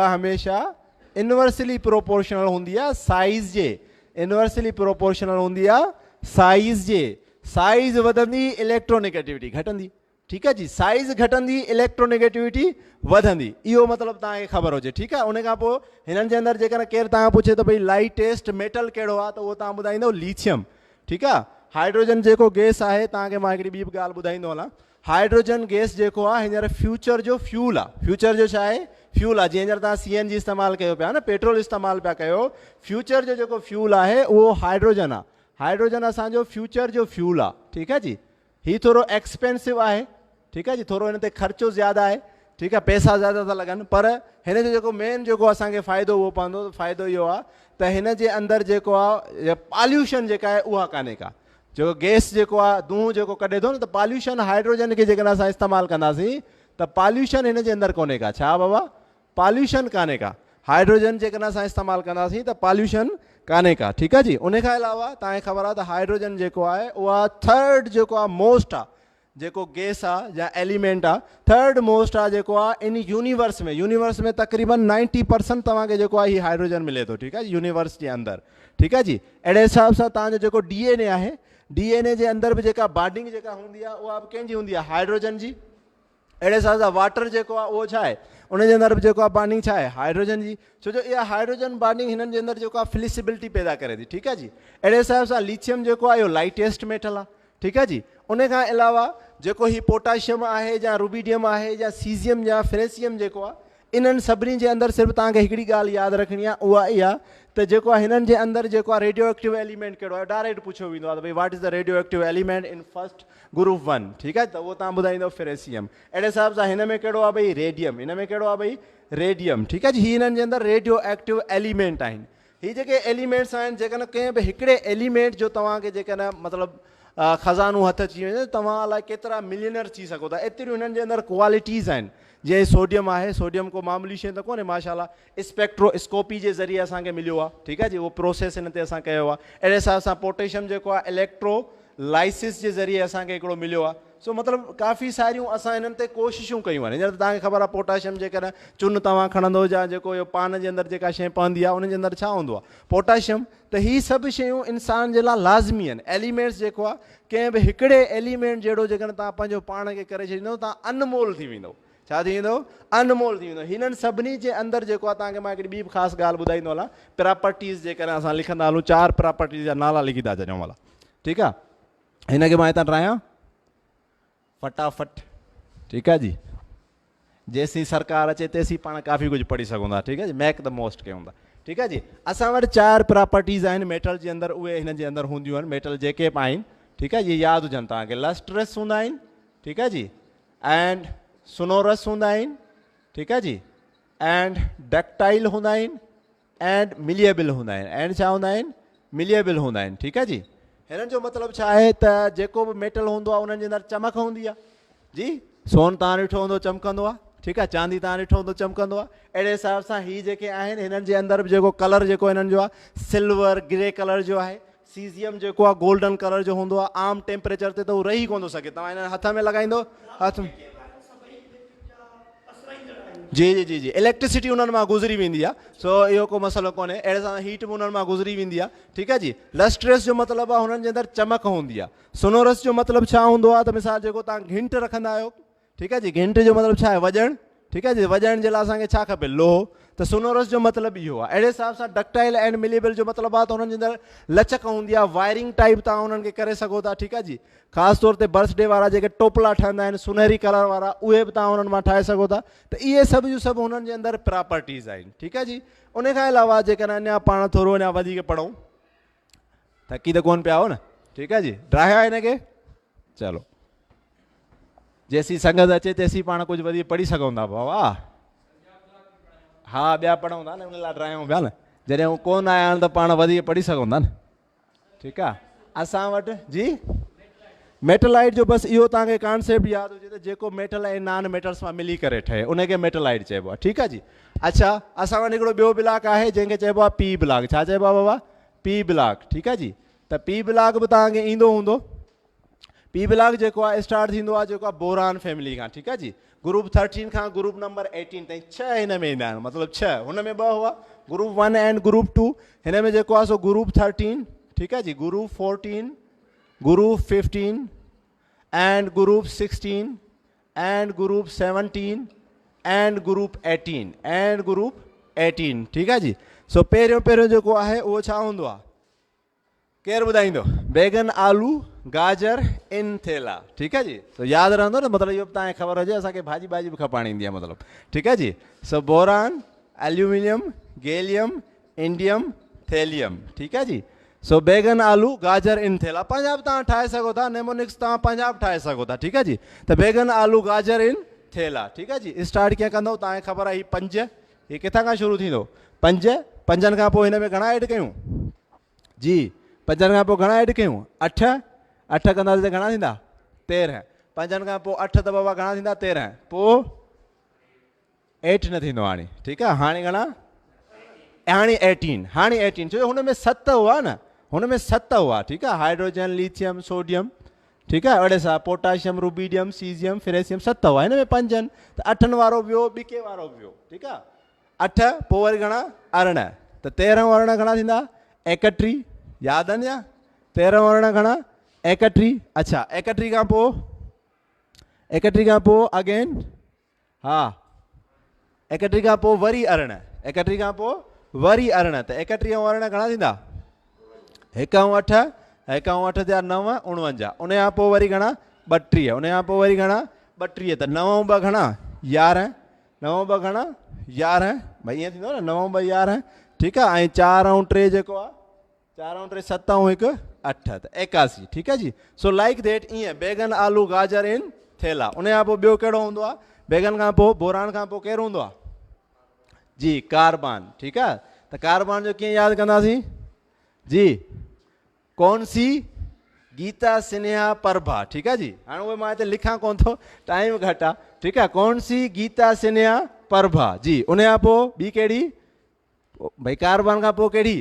हमेशा इनवर्सली प्रोपोर्शनल हूंदी आहे साइज़ जे. इनवर्सली प्रोपोर्शनल हूंदी आहे साइज़ जे. साइज़ वधंदी, इलेक्ट्रोनेगेटिविटी घटंदी. ठीकु आहे जी. साइज़ घटंदी, इलेक्ट्रोनेगेटिविटी वधंदी. इहो मतिलबु तव्हांखे ख़बर हुजे. ठीकु आहे. उन खां पोइ हिननि जे अंदरि जेकॾहिं केरु तव्हां पुछे त भई लाइटेस्ट मेटल कहिड़ो आहे, त उहो तव्हां ॿुधाईंदो लिथियम. ठीकु आहे. हाइड्रोजन जेको गैस आहे, तव्हांखे मां हिकिड़ी ॿी बि ॻाल्हि ॿुधाईंदो हलां. हाइड्रोजन गैस जेको आहे हींअर फ्यूचर जो फ्यूल आहे. फ्यूचर जो छा आहे? फ्यूल आहे. जीअं हींअर तव्हां CNG इस्तेमालु कयो पिया न, पेट्रोल इस्तेमालु पिया कयो, फ्यूचर जो जेको फ्यूल आहे उहो हाइड्रोजन आहे. हाइड्रोजन असांजो फ्यूचर जो फ्यूल आहे. ठीकु आहे जी. हीउ थोरो एक्सपेंसिव आहे. ठीकु आहे जी. थोरो हिन ते ख़र्चो ज़्यादा आहे. ठीकु आहे. पैसा ज़्यादा था लॻनि, पर हिन जो जेको मेन जेको असांखे फ़ाइदो उहो पवंदो, फ़ाइदो इहो आहे त हिन जे अंदरि जेको आहे पॉल्यूशन जेका आहे उहा कान्हे का. जेको गैस जेको आहे धूं जेको कढे थो न, त पॉल्यूशन हाइड्रोजन खे जेकॾहिं असां इस्तेमालु कंदासीं त पॉल्यूशन हिन जे अंदरि कोन्हे का. छा बाबा? पॉल्यूशन कान्हे का. हाइड्रोजन जेकॾहिं असां इस्तेमालु कंदासीं त पॉल्यूशन कान्हे का. ठीकु आहे जी. उन खां अलावा तव्हांखे ख़बर आहे त हाइड्रोजन जेको आहे उहा थर्ड जेको आहे मोस्ट आहे, जेको गैस आहे या एलिमेंट आहे, थर्ड मोस्ट आहे जेको आहे इन यूनिवर्स में तक़रीबन 90% तव्हांखे जेको आहे हीउ हाइड्रोजन मिले थो. ठीकु आहे. यूनिवर्स जे अंदरि. ठीकु आहे जी. अहिड़े हिसाब सां तव्हांजो जेको DNA आहे, DNA जे अंदरि बि जेका बॉन्डिंग जेका हूंदी आहे उहा बि कंहिंजी हूंदी आहे? हाइड्रोजन जी. अहिड़े हिसाब सां वाटर जेको आहे उहो छा आहे? उनजे अंदरि बि जेको आहे बॉन्डिंग छा आहे? हाइड्रोजन जी. छो जो इहा हाइड्रोजन बॉन्डिंग हिननि जे अंदरि जेको आहे फ्लिसिबिलिटी पैदा करे थी. ठीकु आहे जी. अहिड़े हिसाब सां लिथियम जेको आहे इहो लाइटेस्ट मेटल आहे. ठीकु आहे जी. उन खां अलावा जेको ही पोटाशियम आहे या रुबीडियम आहे या सीज़ियम या फ्रेसियम जेको आहे, इन्हनि सभिनी जे अंदरि सिर्फ़ु तव्हांखे हिकिड़ी ॻाल्हि यादि रखणी आहे, उहा इहा त जेको आहे हिननि जे अंदरि जेको आहे रेडियो एक्टिव एलिमेंट कहिड़ो आहे, डायरेक्ट पुछियो वेंदो आहे त भई what is the radio active element in first group 1, ठीकु आहे, त उहो तव्हां ॿुधाईंदो फ्रेसियम। अहिड़े हिसाब सां हिन में कहिड़ो आहे भई रेडियम, हिन में कहिड़ो आहे भई रेडियम, ठीकु आहे जी। ही हिननि जे अंदरि रेडियो एक्टिव एलिमेंट आहिनि। ही जेके एलिमेंट्स आहिनि, जेकॾहिं कंहिं बि हिकिड़े एलिमेंट जो तव्हांखे जेकॾहिं मतिलबु ख़ज़ानो हथ अची वञे, तव्हां अलाए केतिरा मिलियनर थी सघो था। एतिरियूं हिननि जे अंदरि क्वालिटीज़ आहिनि। जीअं सोडियम आहे, सोडियम को मामूली शइ त कोन्हे, माशाल्लाह स्पेक्ट्रोस्कोपी जे ज़रिए असांखे मिलियो आहे, ठीकु आहे जी, उहो प्रोसेस हिन ते असां कयो आहे। अहिड़े हिसाब सां पोटेशियम जेको आहे इलेक्ट्रोलाइसिस जे ज़रिए असांखे हिकिड़ो मिलियो आहे। सो मतिलबु काफ़ी सारियूं असां हिननि ते कोशिशूं कयूं आहिनि। हींअर तव्हांखे ख़बर आहे पोटाशियम जेकॾहिं चुन तव्हां खणंदो या जेको इहो पान जे अंदरि जेका शइ पवंदी आहे, उनजे अंदरि छा हूंदो आहे, पोटाशियम। त ही सभु शयूं इंसान जे लाइ लाज़मी आहिनि। एलिमेंट्स जेको आहे, कंहिं बि हिकिड़े एलिमेंट जहिड़ो जेकॾहिं तव्हां पंहिंजो पाण खे करे छॾींदव, तव्हां अनमोल थी वेंदो। छा थी वेंदो? अनमोल थी वेंदो। हिननि सभिनी जे अंदरि जेको आहे, तव्हांखे मां हिकिड़ी ॿी बि ख़ासि ॻाल्हि ॿुधाईंदो हलां। प्रॉपर्टीज़ जेकॾहिं असां लिखंदा हलूं, 4 प्रॉपर्टीज़ जा नाला लिखी था छॾियूं हला, ठीकु आहे। हिनखे मां हितां ठाहियां फटाफट, ठीकु आहे जी। जेसीं सरकार अचे तेसीं पाण काफ़ी कुझु पढ़ी सघूं था, ठीकु आहे जी। मेक द मोस्ट कयूं था, ठीकु आहे जी। असां वटि 4 प्रॉपर्टीज़ आहिनि मेटल जे अंदरि, उहे हिन जे अंदरि हूंदियूं आहिनि। मेटल जेके बि आहिनि, ठीकु आहे जी, यादि हुजनि तव्हांखे। लस्ट्रस हूंदा आहिनि, ठीकु आहे जी, एंड सोनोरस हूंदा आहिनि, ठीकु आहे जी, एंड डक्टाइल हूंदा आहिनि, एंड मिलिएबल हूंदा आहिनि। एंड छा हूंदा आहिनि? मिलिएबल हूंदा आहिनि, ठीकु आहे जी। हिननि जो मतिलबु छा आहे त जेको बि मेटल हूंदो आहे, उन्हनि जे अंदरि चमक हूंदी आहे जी। सोन तव्हां ॾिठो हूंदो चमकंदो आहे, ठीकु आहे, चांदी तव्हां ॾिठो हूंदो चमकंदो आहे। अहिड़े हिसाब सां ही जेके आहिनि, हिननि जे अंदरि बि जेको कलर जेको हिननि जो आहे, सिल्वर ग्रे कलर जो आहे। सीज़ियम जेको आहे गोल्डन कलर जो हूंदो आहे। आम टेम्परेचर ते त उहो रही कोन थो सघे। तव्हां हिन हथ में लॻाईंदो, हथ में, जी जी जी जी, इलेक्ट्रिसिटी उन्हनि मां गुज़री वेंदी आहे। सो इहो को मसइलो कोन्हे। अहिड़े सां हीट बि उन्हनि मां गुज़री वेंदी आहे, ठीकु आहे जी। लस्ट्रस जो मतिलबु आहे हुननि जे अंदरि चमक हूंदी आहे। सोनोरस जो मतिलबु छा हूंदो आहे त मिसाल जेको तव्हां घिंट रखंदा आहियो, ठीकु आहे जी, घिंट जो मतिलबु छा आहे? वॼण, ठीकु आहे जी। वॼण जे लाइ असांखे छा खपे? लोहो। त सोनोरस जो मतिलबु इहो आहे। अहिड़े हिसाब सां डक्टाइल एंड मिलिएबल जो मतिलबु आहे त हुननि जे अंदरि लचक हूंदी आहे। वायरिंग टाइप तव्हां हुननि खे करे सघो था, ठीकु आहे जी। ख़ासि तौर ते बर्थडे वारा जेके टोपला ठहंदा आहिनि सुनहरी कलर वारा, उहे बि तव्हां हुननि मां ठाहे सघो था। त इहे सभु जूं सभु हुननि जे अंदरि प्रॉपर्टीज़ आहिनि, ठीकु आहे जी। उन खां अलावा जेकॾहिं अञा पाण थोरो अञा वधीक पढ़ूं, थकी त कोन पिया हो न, ठीकु आहे जी। ड्राया हिनखे, चलो जेसीं संगत अचे तेसीं पाण कुझु वधीक पढ़ी सघूं था बाबा। हा, ॿिया पढ़ूं था न, उन लाइ ड्रायूं पिया न। जॾहिं हू कोन आया आहिनि त पाण वधीक पढ़ी सघूं था न, ठीकु आहे। असां वटि जी मेटलाइट जो बसि इहो तव्हांखे कॉन्सेप्ट यादि हुजे त जेको मेटल ऐं नॉन मेटल्स मां मिली करे ठहे, उनखे मेटलाइट चइबो आहे, ठीकु आहे जी। अच्छा, असां वटि हिकिड़ो ॿियो ब्लॉक आहे जंहिंखे चइबो आहे पी ब्लॉक। छा चइबो आहे बाबा? पी ब्लॉक, ठीकु आहे जी। त पी ब्लॉक बि तव्हांखे ईंदो हूंदो। पी ब्लॉक जेको आहे स्टार्ट थींदो आहे जेको आहे बोरान फैमिली खां, ठीकु आहे जी। ग्रुप 13 खां ग्रुप नंबर 18 ताईं 6 हिन में ईंदा आहिनि, मतिलबु 6। हुन में 2 हुआ, ग्रुप 1 एंड ग्रुप 2। हिन में जेको आहे सो ग्रुप 13, ठीकु आहे जी, group 14, group 15 and group 16 and group 17 and group 18 and group 18, ठीकु आहे जी। सो पहिरियों जेको आहे उहो छा हूंदो आहे? केरु ॿुधाईंदो? बैगन, आलू, गाजर इन थेला, ठीकु आहे जी। सो यादि रहंदो न, मतिलबु इहो बि तव्हांखे ख़बर हुजे असांखे भाॼी बि खपाइणी ईंदी आहे, मतिलबु, ठीकु आहे जी। So boron, aluminium, gallium, indium, thallium, ठीकु आहे जी। सो बैगन, आलू, गाजर इन थेला पंहिंजा बि तव्हां ठाहे सघो था। नेमोनिक्स तव्हां पंहिंजा बि ठाहे सघो था, ठीकु आहे जी। त बैगन, आलू, गाजर इन थेला, ठीकु आहे जी। स्टार्ट कीअं कंदो तव्हांखे ख़बर आहे? ही 5, ही किथां खां शुरू थींदो? 5। 5 खां पोइ हिन में घणा ऐड कयूं जी? 5 खां पोइ घणा ऐड कयूं? 8। 8 कंदासीं त घणा थींदा? 13। 5 खां पोइ 8 त बाबा घणा थींदा? 13। पोइ 8 न थींदो हाणे, ठीकु आहे। हाणे घणा? हाणे 18। हाणे 18 छो हुन में 7 हुआ न, हुन में 7 हुआ, ठीकु आहे। हाइड्रोजन, लिथियम, सोडियम, ठीकु आहे। अहिड़े सां पोटाशियम, रुबीडियम, सीज़ियम, फ्रेसियम 7 हुआ। हिन में 5 आहिनि त 8 वारो वियो, ॿिके वारो वियो, ठीकु आहे। 8 पोइ वरी घणा? 18। त 13 वारा घणा थींदा? 31। यादि आहिनि या? 13 वारा घणा? 31। अच्छा, 31 खां पोइ, 31 खां पोइ अगेन, हा, 31 खां पोइ वरी 18। 31 खां पोइ वरी 18। त 31 वारा घणा थींदा? 1 ऐं 8, 1 ऐं 8 जा 9, 49। उन खां पोइ वरी घणा? 32 उन खां पोइ वरी घणा 32 त 9 ॿ घणा 11 9 ॿ घणा 11 भई ईअं थींदो न 9 ॿ 11 ठीकु आहे ऐं 4 ऐं 3 जेको आहे 4 ऐं 3 7 ऐं 1 8 त 81 ठीकु आहे जी सो लाइक दैट ईअं बैगन आलू गाजर इन थेला उन खां पोइ ॿियो कहिड़ो हूंदो आहे बैगन खां पोइ बोरान खां पोइ कहिड़ो हूंदो आहे जी कार्बान ठीकु आहे त कार्बान जो कीअं यादि कंदासीं जी कौन सी गीता स्नेहा प्रभा ठीकु आहे जी हाणे उहे मां हिते लिखां कोन थो टाइम घटि आहे ठीकु आहे कौन सी गीता स्नेहा प्रभा जी उन खां पोइ ॿी कहिड़ी भई कार्बन खां पोइ कहिड़ी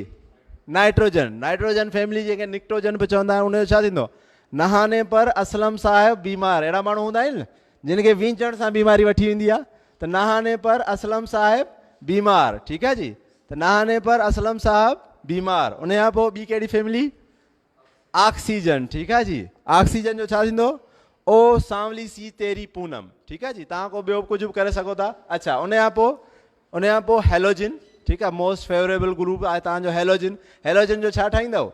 नाइट्रोजन फैमिली जेके निक्ट्रोजन बि चवंदा आहिनि उनजो छा थींदो नहाने पर असलम साहिब बीमार अहिड़ा माण्हू हूंदा आहिनि जिन खे वींचण सां बीमारी वठी वेंदी आहे त नहाने पर असलम साहिब बीमार ठीकु आहे जी त नहाने पर असलम साहिब बीमार उन खां पोइ ॿी कहिड़ी फैमिली ऑक्सीजन ठीकु आहे जी ऑक्सीजन जो छा थींदो ओ सांवली सी तेरी पूनम ठीकु आहे जी तव्हां को ॿियो कुझु बि करे सघो था अच्छा उन खां पोइ हेलोजिन ठीकु आहे मोस्ट फेवरेबल ग्रुप आहे तव्हांजो हेलोजिन जो छा ठाहींदव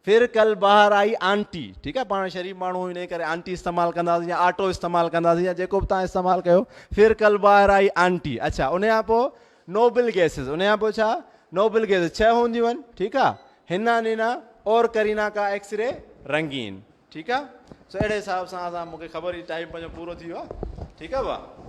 फिर कल ॿाहिरि आई आंटी ठीकु आहे पाण शरीफ़ माण्हू इन करे आंटी इस्तेमालु कंदासीं या ऑटो इस्तेमालु कंदासीं या जेको बि तव्हां इस्तेमालु कयो फिर कल ॿाहिरि आई आंटी अच्छा उन खां पोइ नोबल गैसिस उन खां पोइ छा नोबल गैसिस 6 हूंदियूं आहिनि ठीकु आहे हिना नीना और करीना का एक्सरे रंगीन ठीकु आहे सो अहिड़े हिसाब सां असां मूंखे ख़बर ई टाइम पंहिंजो पूरो थी वियो आहे ठीकु आहे भाउ